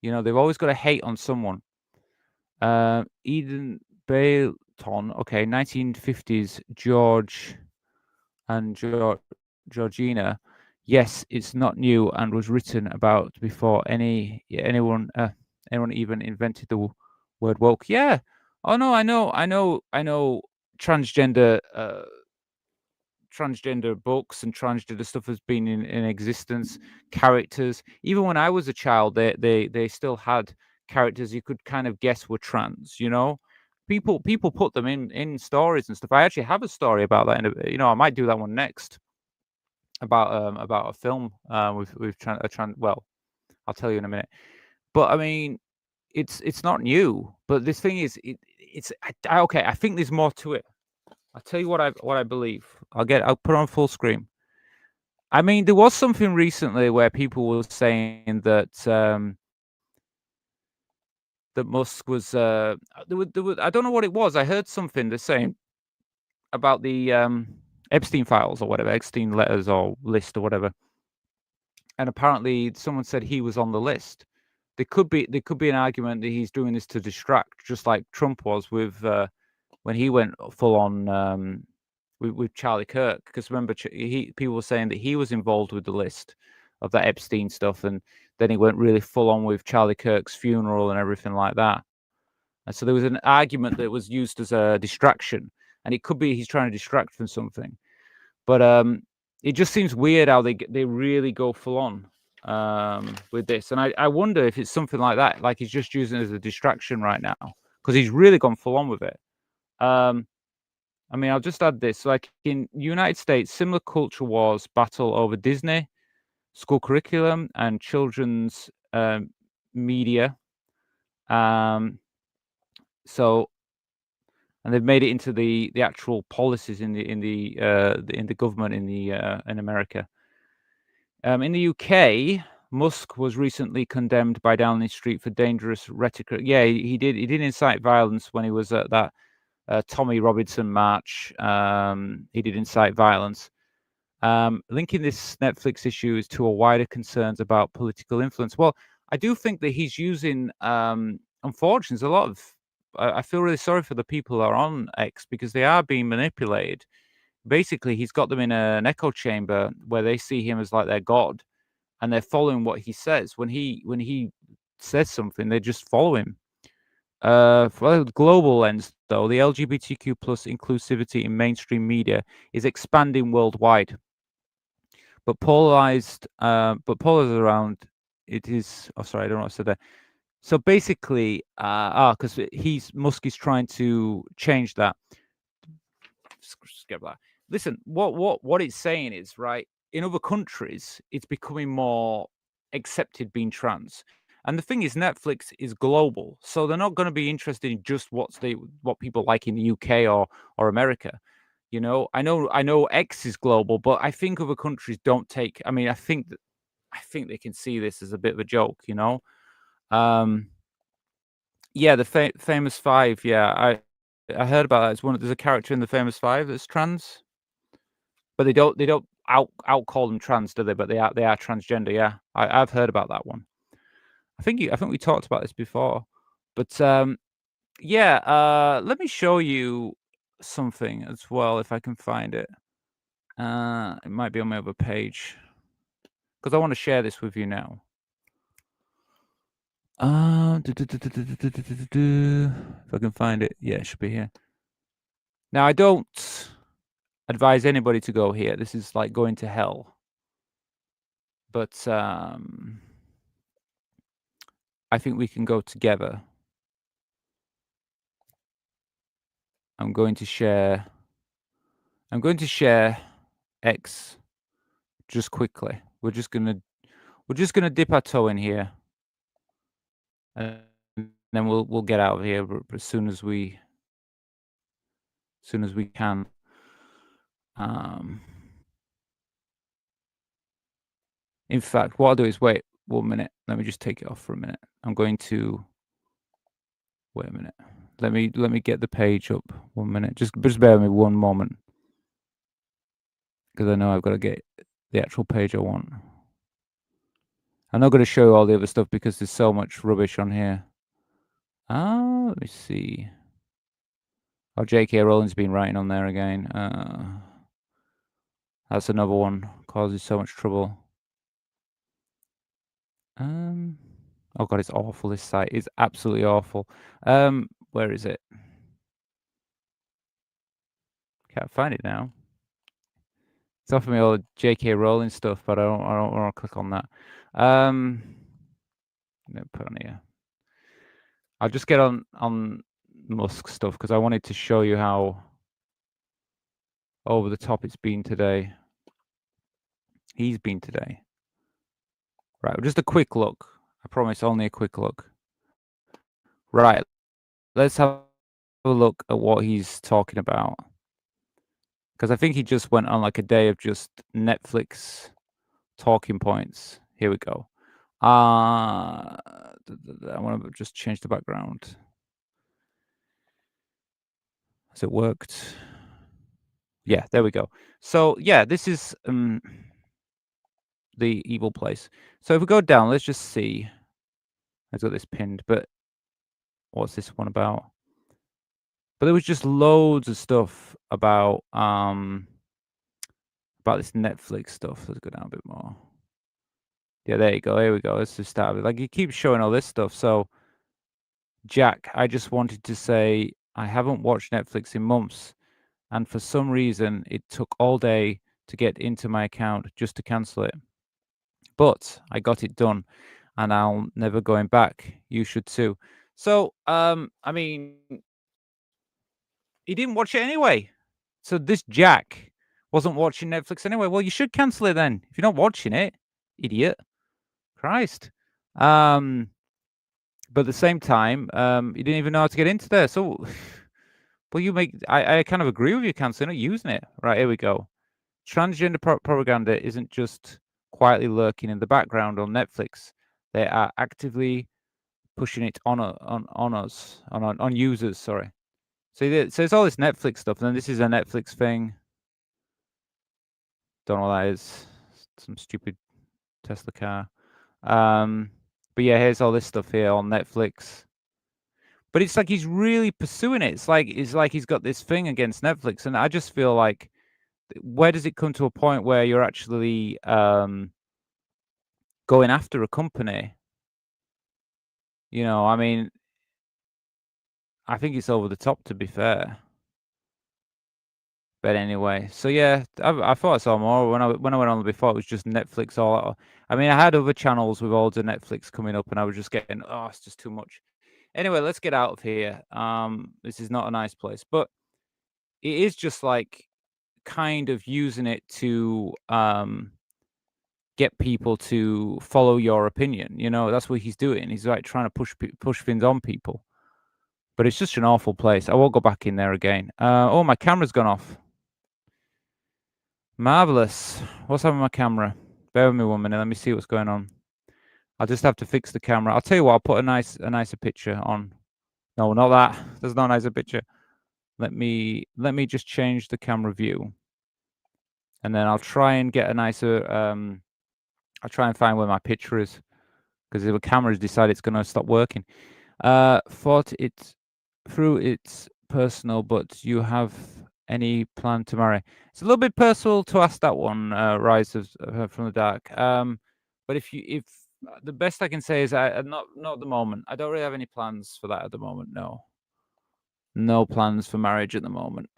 You know, they've always got to hate on someone. Eden Bayton, okay, 1950s George and Georgina. Yes, it's not new and was written about before anyone even invented the word woke. Yeah. Oh no, I know transgender books and transgender stuff has been in existence. Characters, even when I was a child, they still had characters you could kind of guess were trans. You know, people put them in stories and stuff. I actually have a story about that. I might do that one next about a film with well, I'll tell you in a minute. But I mean, it's not new. But this thing is, okay. I think there's more to it. I'll tell you what I believe. I'll put on full screen. I mean, there was something recently where people were saying that that Musk was there was, I don't know what it was. I heard something they're saying about the Epstein files or whatever, Epstein letters or list or whatever. And apparently someone said he was on the list. There could be an argument that he's doing this to distract, just like Trump was with when he went full on with Charlie Kirk. Because remember, people were saying that he was involved with the list of that Epstein stuff, and then he went really full on with Charlie Kirk's funeral and everything like that. And so there was an argument that was used as a distraction, and it could be he's trying to distract from something. But it just seems weird how they really go full on with this, and I wonder if it's something like that, like he's just using it as a distraction right now, because he's really gone full on with it. I mean, I'll just add this: like in United States, similar culture wars battle over Disney, school curriculum, and children's media. So and they've made it into the actual policies in the government in America. In the UK, Musk was recently condemned by Downing Street for dangerous rhetoric. Yeah, he did incite violence when he was at that Tommy Robinson march. He did incite violence. Linking this Netflix issue is to a wider concerns about political influence. Well, I do think that he's using, unfortunately, there's a lot of. I feel really sorry for the people who are on X because they are being manipulated. Basically, he's got them in an echo chamber where they see him as like their god, and they're following what he says. When he says something, they just follow him. For a global lens, though, the LGBTQ plus inclusivity in mainstream media is expanding worldwide. But polarized around it is. Oh, sorry, I don't know what I said there. So basically, because Musk is trying to change that. Skip that. Listen, what it's saying is, right, in other countries, it's becoming more accepted being trans. And the thing is, Netflix is global, so they're not going to be interested in just what people like in the UK or America. You know, I know X is global, but I think other countries don't take. I mean, I think they can see this as a bit of a joke. You know, yeah, the Famous Five. Yeah, I heard about that. There's a character in the Famous Five that's trans, but they don't out call them trans, do they? But they are transgender. Yeah, I've heard about that one. I think we talked about this before, but yeah. Let me show you something as well if I can find it. It might be on my other page because I want to share this with you now. If I can find it, yeah, it should be here. Now, I don't advise anybody to go here. This is like going to hell. But I think we can go together. I'm going to share X just quickly. We're just gonna dip our toe in here, and then we'll get out of here as soon as we can. In fact, what I'll do is wait 1 minute. Let me just take it off for a minute. I'm going to wait a minute. Let me get the page up 1 minute. Just bear with me one moment, because I know I've got to get the actual page I want. I'm not going to show you all the other stuff because there's so much rubbish on here. Let me see. Oh, J.K. Rowling's been writing on there again. That's another one. Causes so much trouble. Oh god, it's awful. This site is absolutely awful. Where is it? Can't find it now. It's offering me all the J.K. Rowling stuff, but I don't want to click on that. No, put on here. I'll just get on Musk stuff because I wanted to show you how over the top it's been today. He's been today. Right, just a quick look. I promise, only a quick look. Right, let's have a look at what he's talking about. Because I think he just went on like a day of just Netflix talking points. Here we go. I want to just change the background. Has it worked? Yeah, there we go. So yeah, this is the evil place. So if we go down, let's just see. I've got this pinned, but what's this one about? But there was just loads of stuff about this Netflix stuff. Let's go down a bit more. Yeah, there you go. Here we go. Let's just start with, like, he keeps showing all this stuff. So, Jack, I just wanted to say I haven't watched Netflix in months, and for some reason it took all day to get into my account just to cancel it. But I got it done, and I'll never going back. You should too. So, I mean, he didn't watch it anyway. So this Jack wasn't watching Netflix anyway. Well, you should cancel it then if you're not watching it, idiot. Christ. But at the same time, he didn't even know how to get into there. So Well, I kind of agree with you, Cancer. They're not using it. Right, here we go. Transgender propaganda isn't just quietly lurking in the background on Netflix. They are actively pushing it on us, on users. Sorry. So it's all this Netflix stuff, and then this is a Netflix thing. Don't know what that is. Some stupid Tesla car. But yeah, here's all this stuff here on Netflix. But it's like he's really pursuing it. It's like he's got this thing against Netflix, and I just feel like, where does it come to a point where you're actually going after a company? You know, I mean, I think it's over the top, to be fair. But anyway, so yeah, I thought I saw more when I went on before. It was just Netflix all. I mean, I had other channels with all the Netflix coming up, and I was just getting, oh, it's just too much. Anyway, let's get out of here. This is not a nice place, but it is just like kind of using it to get people to follow your opinion. You know, that's what he's doing. He's like trying to push things on people. But it's just an awful place. I won't go back in there again. Oh, my camera's gone off. Marvelous. What's happening with my camera? Bear with me 1 minute. Let me see what's going on. I'll just have to fix the camera. I'll tell you what. I'll put a nicer picture on. No, not that. There's no nicer picture. Let me just change the camera view, and then I'll try and get a nicer. I'll try and find where my picture is, because if the camera's decided it's going to stop working. Thought it through. It's personal, but you have any plan to marry? It's a little bit personal to ask that one, Rise from the Dark. But if the best I can say is not at the moment. I don't really have any plans for that at the moment. No plans for marriage at the moment.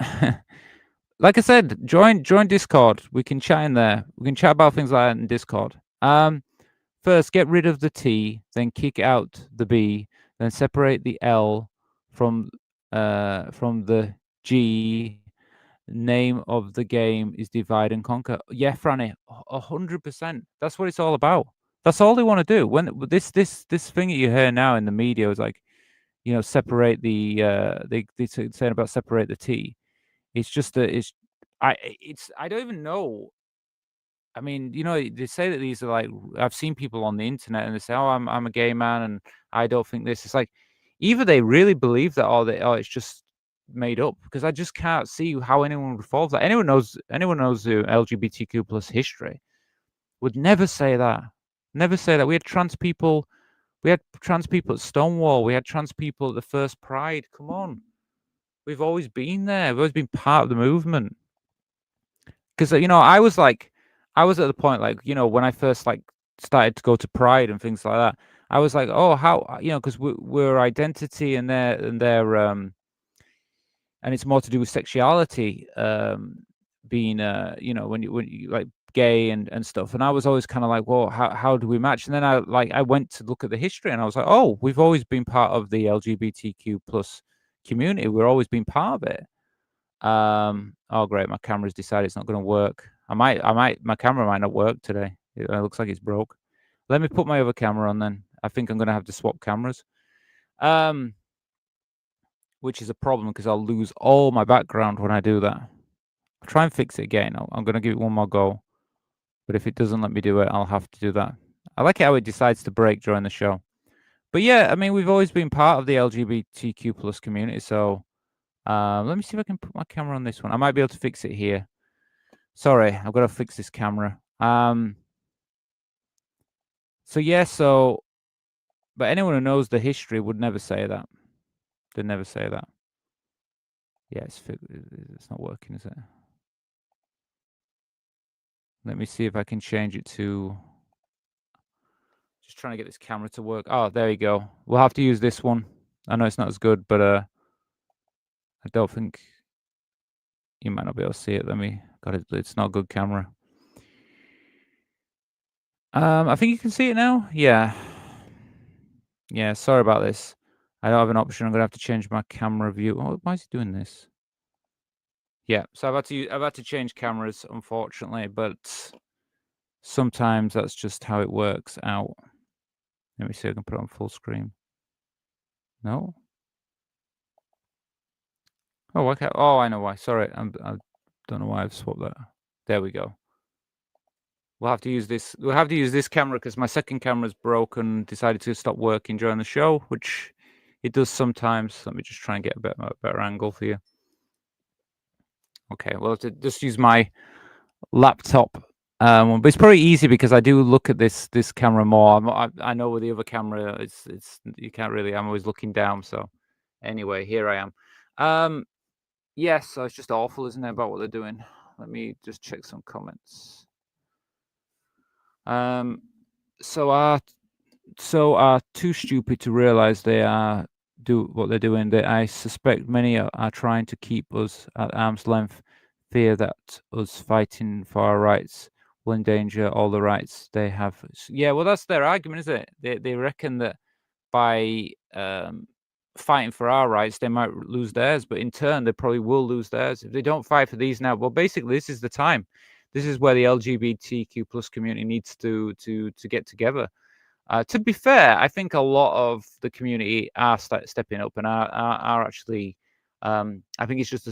Like I said, join Discord. We can chat in there. We can chat about things like that in Discord. First, get rid of the T, then kick out the B, then separate the L from the G. Name of the game is divide and conquer. Yeah, Franny, 100%. That's what it's all about. That's all they want to do. When this thing that you hear now in the media is like, you know, separate the they saying about separate the T. It's just that I don't even know. I mean, you know, they say that these are like, I've seen people on the internet and they say, "Oh, I'm a gay man and I don't think this." It's like, either they really believe that, or it's just made up, because I just can't see how anyone would fall for that. Anyone knows the LGBTQ plus history would never say that. Never say that. We had trans people at Stonewall. We had trans people at the first Pride. Come on. We've always been there. We've always been part of the movement. Because, you know, I was at the point, like, you know, when I first like started to go to Pride and things like that, I was like, oh, how, you know, because we're identity and their and it's more to do with sexuality, being you know, when you like gay and stuff. And I was always kind of like, well, how do we match? And then I went to look at the history, and I was like, oh, we've always been part of the LGBTQ plus community. We've always been part of it. Oh great, my camera's decided it's not going to work. My camera might not work today. It looks like it's broke. Let me put my other camera on then. I think I'm going to have to swap cameras. Which is a problem, because I'll lose all my background when I do that. I'll try and fix it again. I'm going to give it one more go. But if it doesn't let me do it, I'll have to do that. I like how it decides to break during the show. But yeah, I mean, we've always been part of the LGBTQ plus community. So let me see if I can put my camera on this one. I might be able to fix it here. Sorry, I've got to fix this camera. So yeah, but anyone who knows the history would never say that. They'd never say that. Yeah, it's not working, is it? Let me see if I can change it to... Just trying to get this camera to work. Oh, there you go. We'll have to use this one. I know it's not as good, but I don't think... You might not be able to see it. It's not a good camera. I think you can see it now. Yeah. Yeah, sorry about this. I don't have an option. I'm gonna have to change my camera view. Oh, why is he doing this? Yeah, so I've had to change cameras, unfortunately, but sometimes that's just how it works out. Let me see if I can put it on full screen. No. Oh, okay. Oh, I know why. Sorry, I don't know why I've swapped that. There we go. We'll have to use this. We'll have to use this camera because my second camera's broken. Decided to stop working during the show, which it does sometimes. Let me just try and get a better angle for you. Okay, well, to just use my laptop but it's probably easy because I do look at this camera more. I know with the other camera, it's you can't really. I'm always looking down. So anyway, here I am. Yes, so it's just awful, isn't it, about what they're doing? Let me just check some comments. So are too stupid to realize they are do what they're doing. That I suspect many are trying to keep us at arm's length, fear that us fighting for our rights will endanger all the rights they have. Yeah, well, that's their argument, isn't it? They reckon that by fighting for our rights, they might lose theirs, but in turn, they probably will lose theirs if they don't fight for these now. Well, basically, this is the time. This is where the LGBTQ plus community needs to get together. To be fair, I think a lot of the community are stepping up and are actually. I think it's just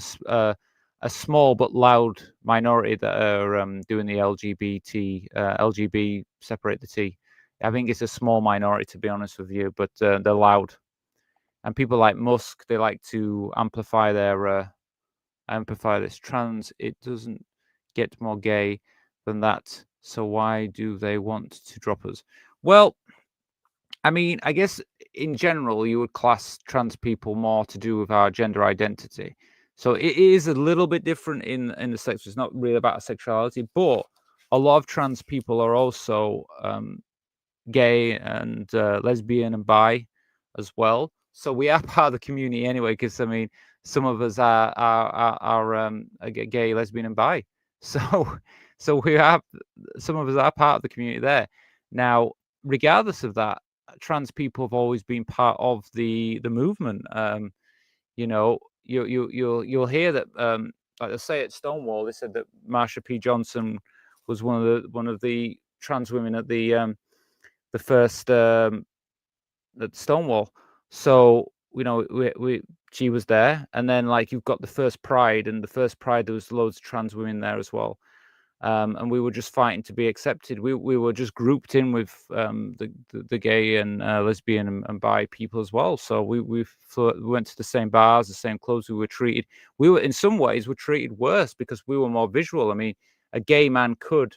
a small but loud minority that are doing the LGB separate the T. I think it's a small minority, to be honest with you, but they're loud. And people like Musk, they like to amplify this trans. It doesn't get more gay than that. So why do they want to drop us? Well, I mean, I guess in general, you would class trans people more to do with our gender identity. So it is a little bit different in the sex. It's not really about sexuality, but a lot of trans people are also gay and lesbian and bi as well. So we are part of the community anyway, because I mean, some of us are gay, lesbian, and bi. So we have some of us are part of the community there. Now, regardless of that, trans people have always been part of the movement. You know, you'll hear that like they say at Stonewall, they said that Marsha P. Johnson was one of the trans women at the first at Stonewall. So you know, she was there, and then like you've got the first Pride, and the first Pride there was loads of trans women there as well. And we were just fighting to be accepted. We were just grouped in with the gay and lesbian and bi people as well. So we went to the same bars, the same clubs. We were treated. We were in some ways were treated worse because we were more visual. I mean, a gay man could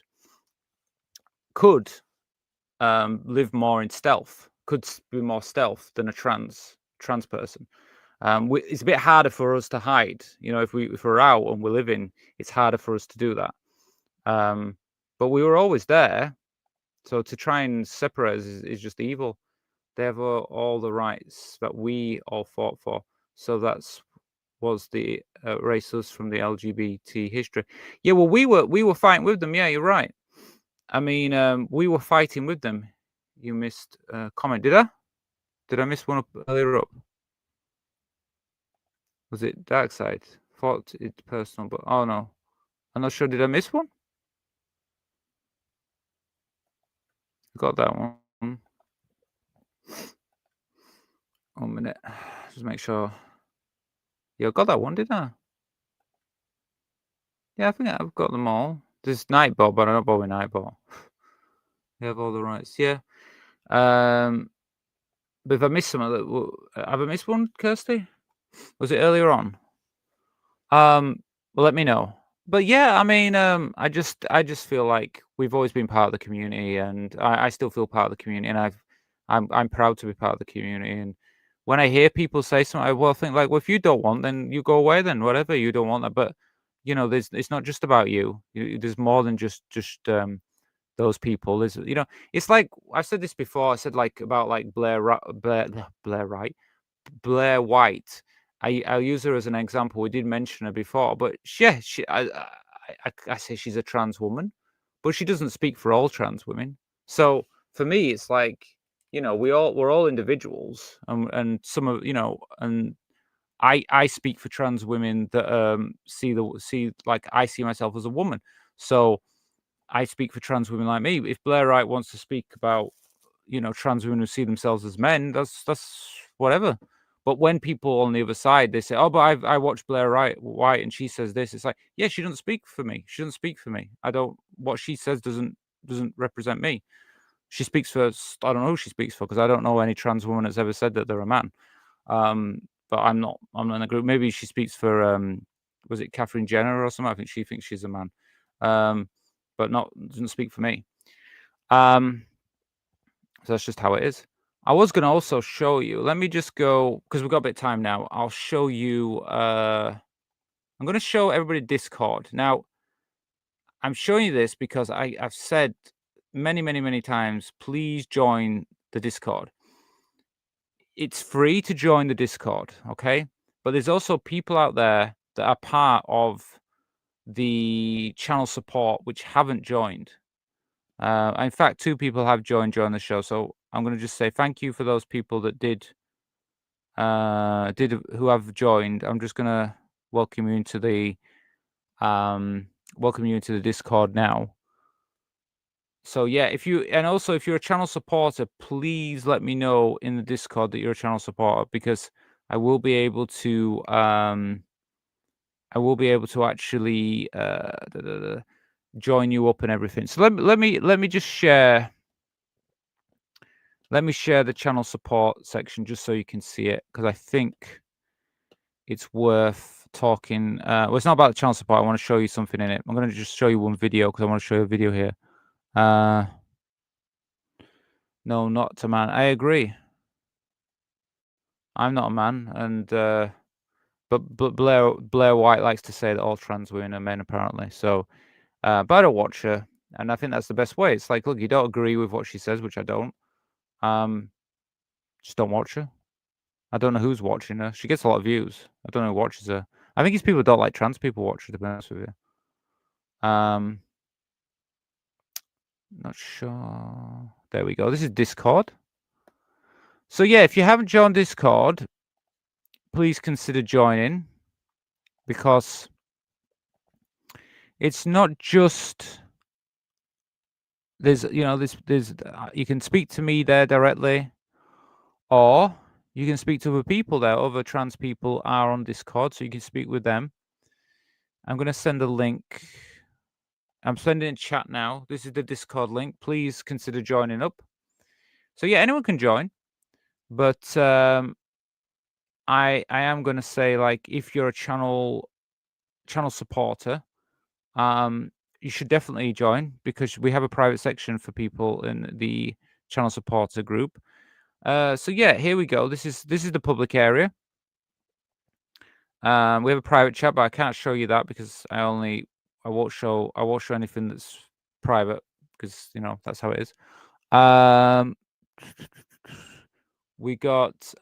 live more in stealth, could be more stealth than a trans person. It's a bit harder for us to hide. You know, if we're out and we're living, it's harder for us to do that. But we were always there. So to try and separate us is just evil. They have all the rights that we all fought for. So was the erasers from the LGBT history. Yeah, well, we were fighting with them. Yeah, you're right. I mean, we were fighting with them. You missed a comment. Did I miss one up earlier up? Was it Dark Side? Thought it's personal, but oh no. I'm not sure. Did I miss one? Got that one. 1 minute. Just make sure. Yeah, I got that one, didn't I? Yeah, I think I've got them all. There's Nightbot, but I don't bother with Nightbot. They have all the rights. Yeah. But if I missed some of that, have I missed one, Kirsty? Was it earlier on? Well, let me know. But yeah, I mean, I just feel like we've always been part of the community, and I still feel part of the community, and I'm proud to be part of the community. And when I hear people say something, I think like, well, if you don't want, then you go away, then whatever, you don't want that. But you know, it's not just about you. There's more than just those people. There's, you know, it's like I've said this before. I said like about like Blair White. I'll use her as an example. We did mention her before, but yeah, I say she's a trans woman, but she doesn't speak for all trans women. So for me, it's like, you know, we're all individuals, and some of, you know, and I speak for trans women that see like I see myself as a woman. So I speak for trans women like me. If Blair Wright wants to speak about, you know, trans women who see themselves as men, that's whatever. But when people on the other side, they say, "Oh, but I watched Blair White, and she says this." It's like, yeah, she doesn't speak for me. She doesn't speak for me. I don't. What she says doesn't represent me. She speaks for. I don't know who she speaks for because I don't know any trans woman that's ever said that they're a man. But I'm not in a group. Maybe she speaks for was it Catherine Jenner or something? I think she thinks she's a man. But doesn't speak for me. So that's just how it is. I was going to also show you. Let me just go because we've got a bit of time now. I'll show you. I'm going to show everybody Discord. Now, I'm showing you this because I've said many times, please join the Discord. It's free to join the Discord, okay? But there's also people out there that are part of the channel support which haven't joined. In fact, 2 people have joined the show, so I'm going to just say thank you for those people that who have joined. I'm just going to welcome you into the Discord now. So yeah, if you're a channel supporter, please let me know in the Discord that you're a channel supporter because I will be able to actually join you up and everything. So let me just share. Let me share the channel support section just so you can see it because I think it's worth talking. Well, it's not about the channel support. I want to show you something in it. I'm going to just show you one video because I want to show you a video here. No, not a man. I agree. I'm not a man, and but Blair White likes to say that all trans women are men, apparently. So, but I don't watch her, and I think that's the best way. It's like, look, you don't agree with what she says, which I don't. Just don't watch her. I don't know who's watching her. She gets a lot of views. I don't know who watches her. I think it's people who don't like trans people watch her, to be honest with you. Not sure. There we go. This is Discord. So yeah, if you haven't joined Discord, please consider joining because it's not just there's you can speak to me there directly, or you can speak to other people there. Other trans people are on Discord, so you can speak with them. I'm going to send a link. I'm sending in chat now. This is the Discord link. Please consider joining up. So yeah, anyone can join, but I am going to say, like, if you're a channel supporter, you should definitely join because we have a private section for people in the channel supporter group. So yeah, here we go. This is the public area. We have a private chat, but I can't show you that because I won't show anything that's private because that's how it is. We got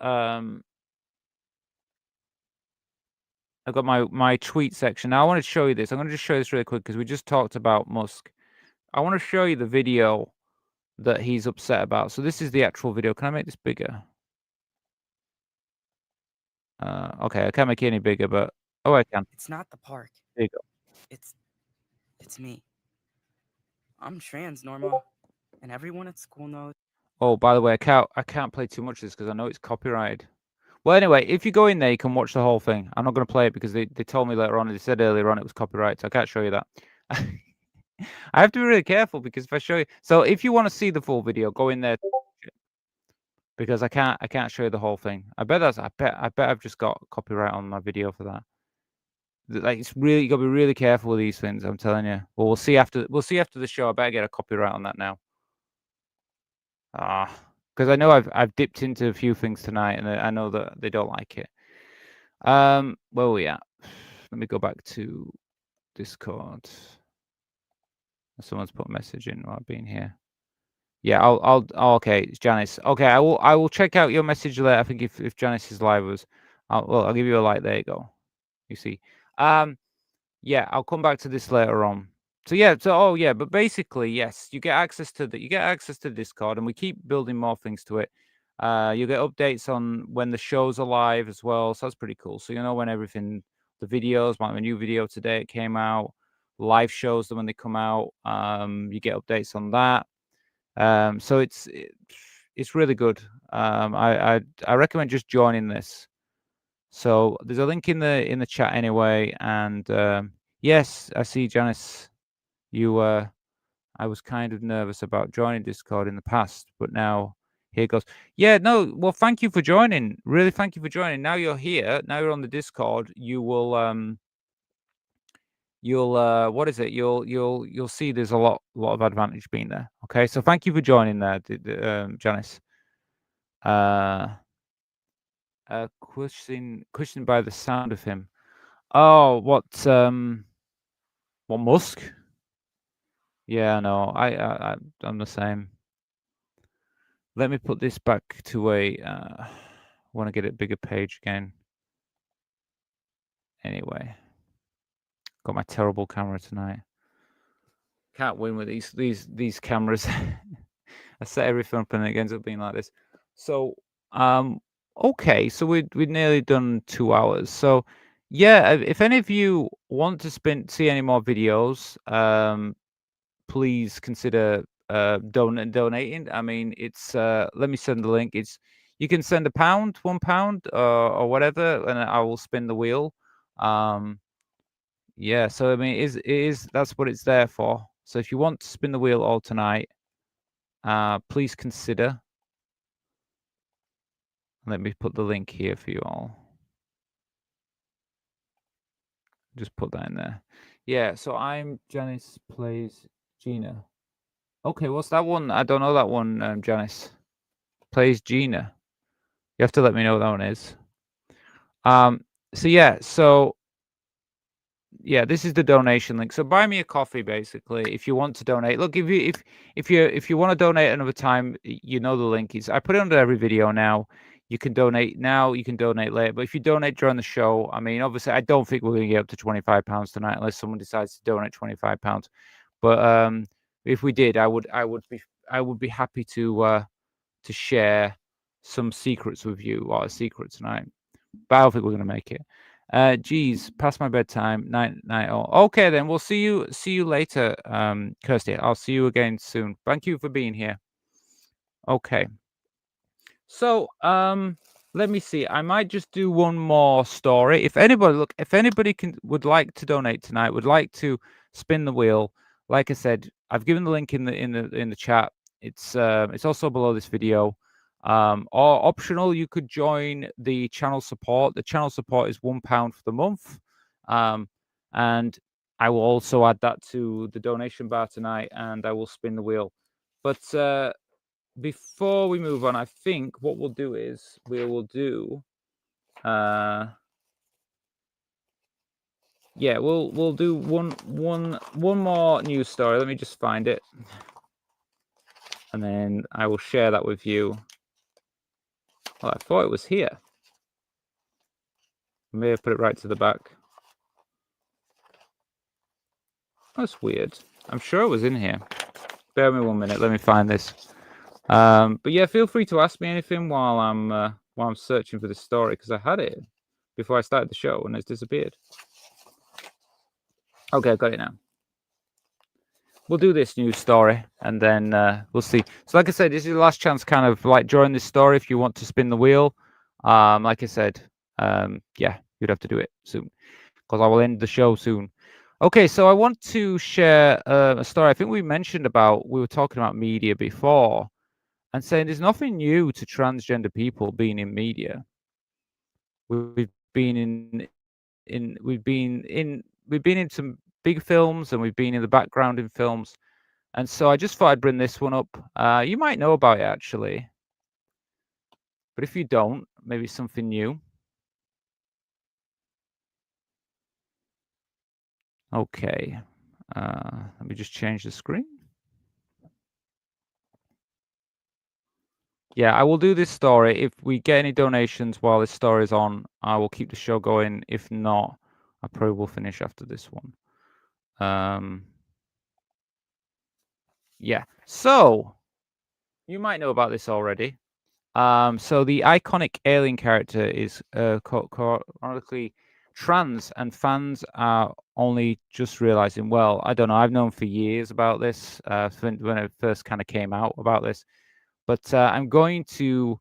I've got my tweet section. Now I want to show you this. I'm going to just show you this really quick because we just talked about Musk. I want to show you the video that he's upset about. So this is the actual video. Can I make this bigger? Okay, I can't make it any bigger, but I can. It's not the park. There you go. It's me. I'm trans, Norma, and everyone at school knows. Oh, by the way, I can't play too much of this because I know it's copyrighted. Well, anyway, if you go in there, you can watch the whole thing. I'm not going to play it because they told me later on. They said earlier on it was copyrighted, so I can't show you that. I have to be really careful because if I show you, so if you want to see the full video, go in there because I can't show you the whole thing. I bet I've just got copyright on my video for that. Like, it's really, you got to be really careful with these things. I'm telling you. Well, we'll see after the show. I better get a copyright on that now. Because I know I've dipped into a few things tonight, and I know that they don't like it. Where are we at? Let me go back to Discord. Someone's put a message in while being here. Yeah, okay, it's Janice. Okay, I will check out your message later. I think if Janice is live with us, I'll give you a like. There you go. You see. Yeah, I'll come back to this later on. So yeah, but basically, yes, you get access to Discord, and we keep building more things to it. You get updates on when the shows are live as well, so that's pretty cool. So you know when the videos, like my new video today, it came out, live shows when they come out, you get updates on that. So it's really good. I recommend just joining this. So there's a link in the chat anyway. And yes, I see, Janice. You I was kind of nervous about joining Discord in the past, but now here goes. Yeah, no, well, thank you for joining. Really, thank you for joining. Now you're here. Now you're on the Discord. You will you'll what is it? You'll see there's a lot of advantage being there. Okay, so thank you for joining there, Janice. Question by the sound of him. Oh, what Musk? Yeah, no, I'm the same. Let me put this back to a. I want to get a bigger page again. Anyway, got my terrible camera tonight. Can't win with these cameras. I set everything up and it ends up being like this. So okay, so we'd nearly done 2 hours. So yeah, if any of you want to see any more videos, please consider donating. I mean, it's let me send the link. It's you can send £1, £1, or whatever, and I will spin the wheel. Yeah, so I mean, it is that's what it's there for. So if you want to spin the wheel all tonight, please consider. Let me put the link here for you all. Just put that in there. Yeah, so I'm Janice Plays Gina. Okay, what's that one? I don't know that one, Janice. Plays Gina. You have to let me know what that one is. So yeah, this is the donation link. So buy me a coffee, basically, if you want to donate. Look, if you want to donate another time, you know the link is. I put it under every video now. You can donate now. You can donate later. But if you donate during the show, I mean, obviously, I don't think we're going to get up to £25 tonight unless someone decides to donate £25. But if we did, I would be happy to share some secrets with you, or a secret tonight. But I don't think we're going to make it. Geez, past my bedtime. Night all. Okay, then we'll see you later, Kirsty. I'll see you again soon. Thank you for being here. Okay. So let me see. I might just do one more story. If anybody would like to donate tonight, would like to spin the wheel, like I said, I've given the link in the chat. It's also below this video. Or optional, you could join the channel support. The channel support is £1 for the month. And I will also add that to the donation bar tonight, and I will spin the wheel. But before we move on, I think what we'll do is we will do yeah, we'll do one more news story. Let me just find it, and then I will share that with you. Well, I thought it was here. I may have put it right to the back. That's weird. I'm sure it was in here. Bear with me 1 minute. Let me find this. But yeah, feel free to ask me anything while I'm searching for this story, because I had it before I started the show and it's disappeared. Okay, I've got it now. We'll do this news story and then we'll see. So like I said, this is your last chance, kind of like during this story, if you want to spin the wheel. Like I said, yeah, you'd have to do it soon because I will end the show soon. Okay, so I want to share a story. I think we were talking about media before and saying there's nothing new to transgender people being in media. We've been in some big films, and we've been in the background in films. And so I just thought I'd bring this one up. You might know about it, actually. But if you don't, maybe something new. Okay. Let me just change the screen. Yeah, I will do this story. If we get any donations while this story is on, I will keep the show going. If not, I probably will finish after this one. Yeah, so you might know about this already. So the iconic Alien character is chronically trans, and fans are only just realizing, well, I don't know, I've known for years about this, when it first kind of came out about this. But I'm going to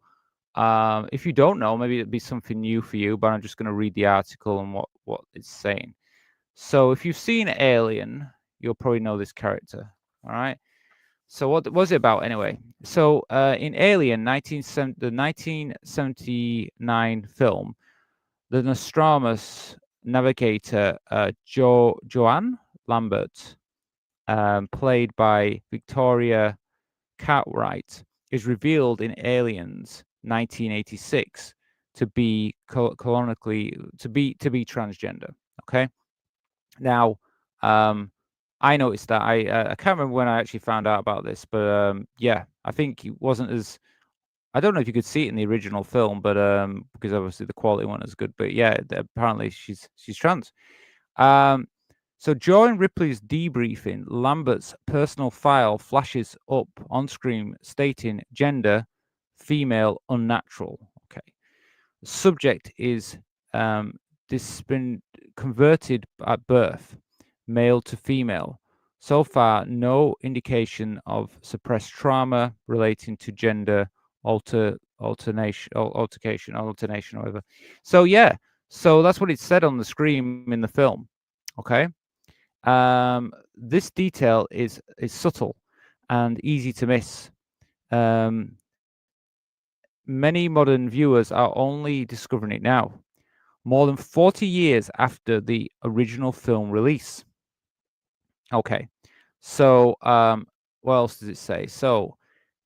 If you don't know, maybe it'd be something new for you, but I'm just going to read the article and what it's saying. So if you've seen Alien, you'll probably know this character. All right. So what was it about anyway? So in Alien, the 1979 film, the Nostradamus navigator Joanne Lambert, played by Victoria Cartwright, is revealed in Aliens 1986 to be transgender. Okay. Now, I noticed that I can't remember when I actually found out about this, but yeah, I think it wasn't as. I don't know if you could see it in the original film, but because obviously the quality wasn't as good. But yeah, apparently she's trans. So during Ripley's debriefing, Lambert's personal file flashes up on screen stating gender female unnatural. Okay. The subject is this been converted at birth, male to female. So far, no indication of suppressed trauma relating to gender altercation, or whatever. So yeah, so that's what it said on the screen in the film. Okay. This detail is subtle and easy to miss. Many modern viewers are only discovering it now, more than 40 years after the original film release. Okay, so what else does it say? So,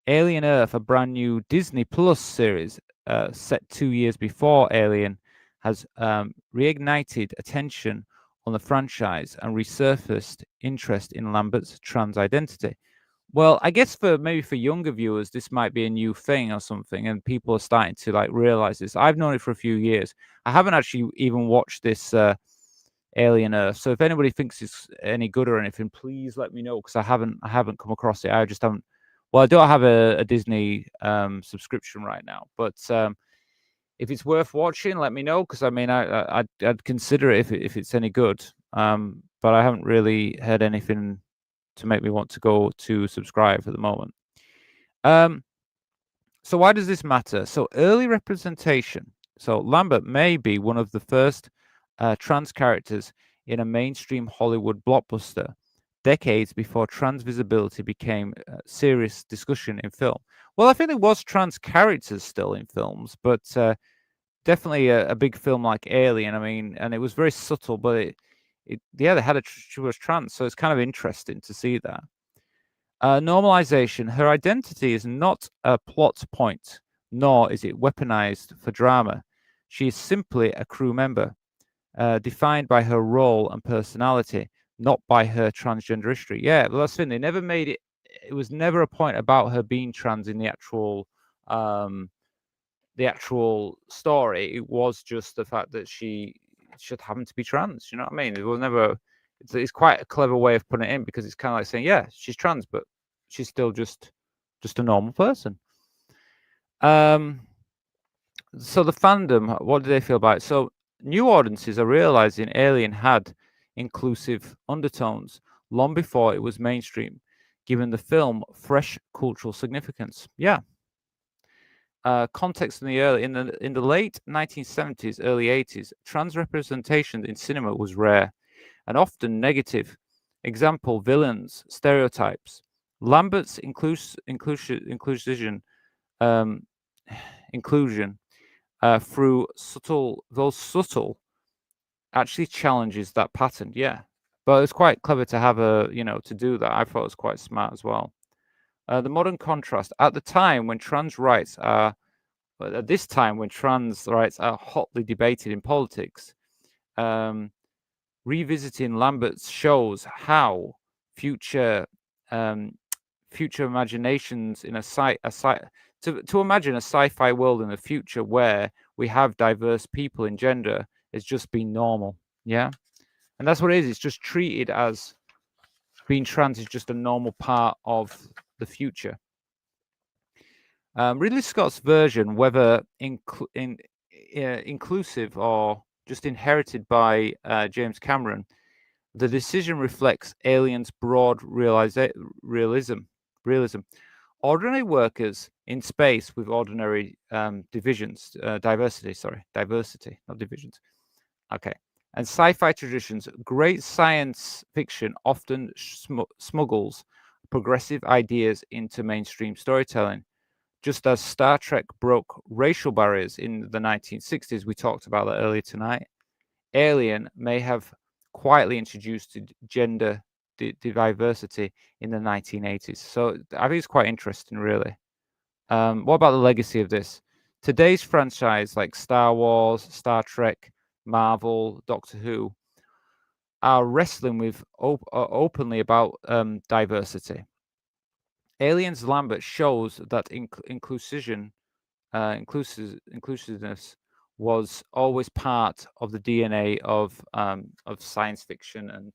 Alien Earth, a brand new Disney Plus series set 2 years before Alien, has reignited attention on the franchise and resurfaced interest in Lambert's trans identity. Well, I guess maybe for younger viewers, this might be a new thing or something, and people are starting to like realize this. I've known it for a few years. I haven't actually even watched this Alien Earth. So if anybody thinks it's any good or anything, please let me know, because I haven't come across it. I just haven't. Well, I don't have a Disney subscription right now, but if it's worth watching, let me know, because I mean, I'd consider it if it's any good. But I haven't really heard anything to make me want to go to subscribe at the moment. So why does this matter? So early representation. So Lambert may be one of the first trans characters in a mainstream Hollywood blockbuster, decades before trans visibility became a serious discussion in film. Well, I think there was trans characters still in films, but definitely a big film like Alien. I mean, and it was very subtle, but they had she was trans, so it's kind of interesting to see that. Normalization. Her identity is not a plot point, nor is it weaponized for drama. She is simply a crew member, defined by her role and personality, not by her transgender history. Yeah, well, that's the thing. They never made it. It was never a point about her being trans in the actual story. It was just the fact that she should happen to be trans. You know what I mean? It was never. It's quite a clever way of putting it in, because it's kind of like saying, yeah, she's trans, but she's still just a normal person. So the fandom, what do they feel about it? So new audiences are realizing Alien had inclusive undertones long before it was mainstream, giving the film fresh cultural significance. Yeah. Context in the late 1970s, early 80s, trans representation in cinema was rare and often negative. Example: villains, stereotypes. Lambert's inclusion through subtle, actually challenges that pattern. Yeah, but it's quite clever to have to do that. I thought it was quite smart as well. The modern contrast at this time when trans rights are hotly debated in politics, revisiting Lambert shows how future imaginations in to imagine a sci-fi world in the future where we have diverse people in gender has just been normal. Yeah, and that's what it is. It's just treated as being trans is just a normal part of the future. Ridley Scott's version, whether inclusive or just inherited by James Cameron, the decision reflects Alien's broad realism. ordinary workers in space with ordinary diversity, not divisions. Okay. And sci-fi traditions, great science fiction often smuggles progressive ideas into mainstream storytelling. Just as Star Trek broke racial barriers in the 1960s, we talked about that earlier tonight, Alien may have quietly introduced gender diversity in the 1980s. So I think it's quite interesting, really. What about the legacy of this? Today's franchise, like Star Wars, Star Trek, Marvel, Doctor Who, are wrestling with openly about diversity. Aliens Lambert shows that inclusiveness was always part of the DNA of science fiction and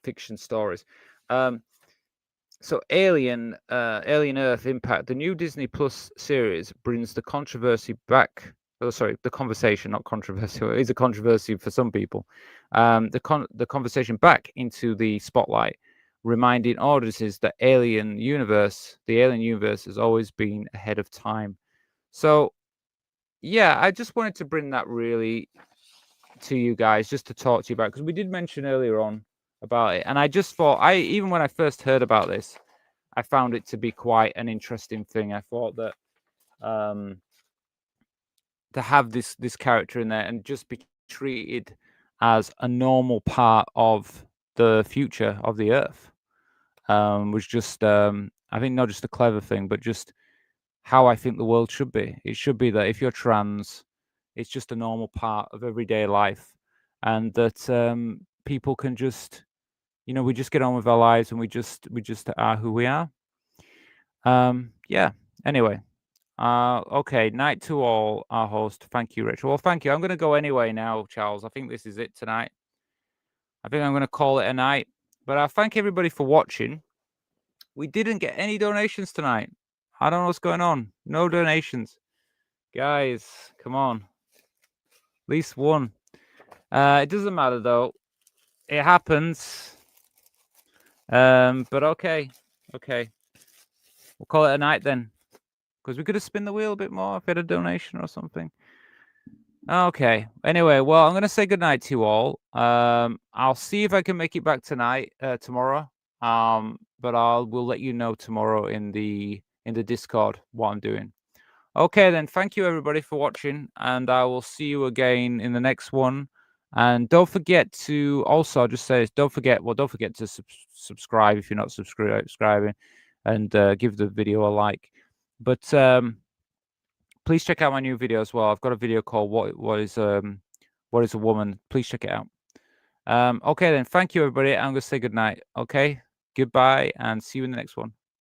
fiction stories. So Alien Earth Impact, the new Disney Plus series, brings the controversy back. Oh, sorry, the conversation, not controversy. It is a controversy for some people. The conversation back into the spotlight, reminding audiences that the Alien universe has always been ahead of time. So, yeah, I just wanted to bring that really to you guys, just to talk to you about, because we did mention earlier on about it, and I just thought, even when I first heard about this, I found it to be quite an interesting thing. I thought that to have this character in there and just be treated as a normal part of the future of the Earth was just, I think, not just a clever thing, but just how I think the world should be. It should be that if you're trans, it's just a normal part of everyday life, and that people can just, we just get on with our lives, and we just are who we are. Yeah. Anyway, okay. Night to all. Our host. Thank you, Rich. Well, thank you. I'm going to go anyway now, Charles. I think this is it tonight. I think I'm going to call it a night. But I thank everybody for watching. We didn't get any donations tonight. I don't know what's going on. No donations. Guys, come on. At least one. It doesn't matter, though. It happens. But okay. Okay. We'll call it a night then. Because we could have spin the wheel a bit more if we had a donation or something. Okay. Anyway, well, I'm going to say goodnight to you all. I'll see if I can make it back tomorrow. But we'll let you know tomorrow in the Discord what I'm doing. Okay, then. Thank you, everybody, for watching. And I will see you again in the next one. And don't forget to also, I'll just say this, don't forget to subscribe if you're not subscribing, and give the video a like. But please check out my new video as well. I've got a video called What is a Woman? Please check it out. Okay, then. Thank you, everybody. I'm going to say goodnight. Okay? Goodbye, and see you in the next one.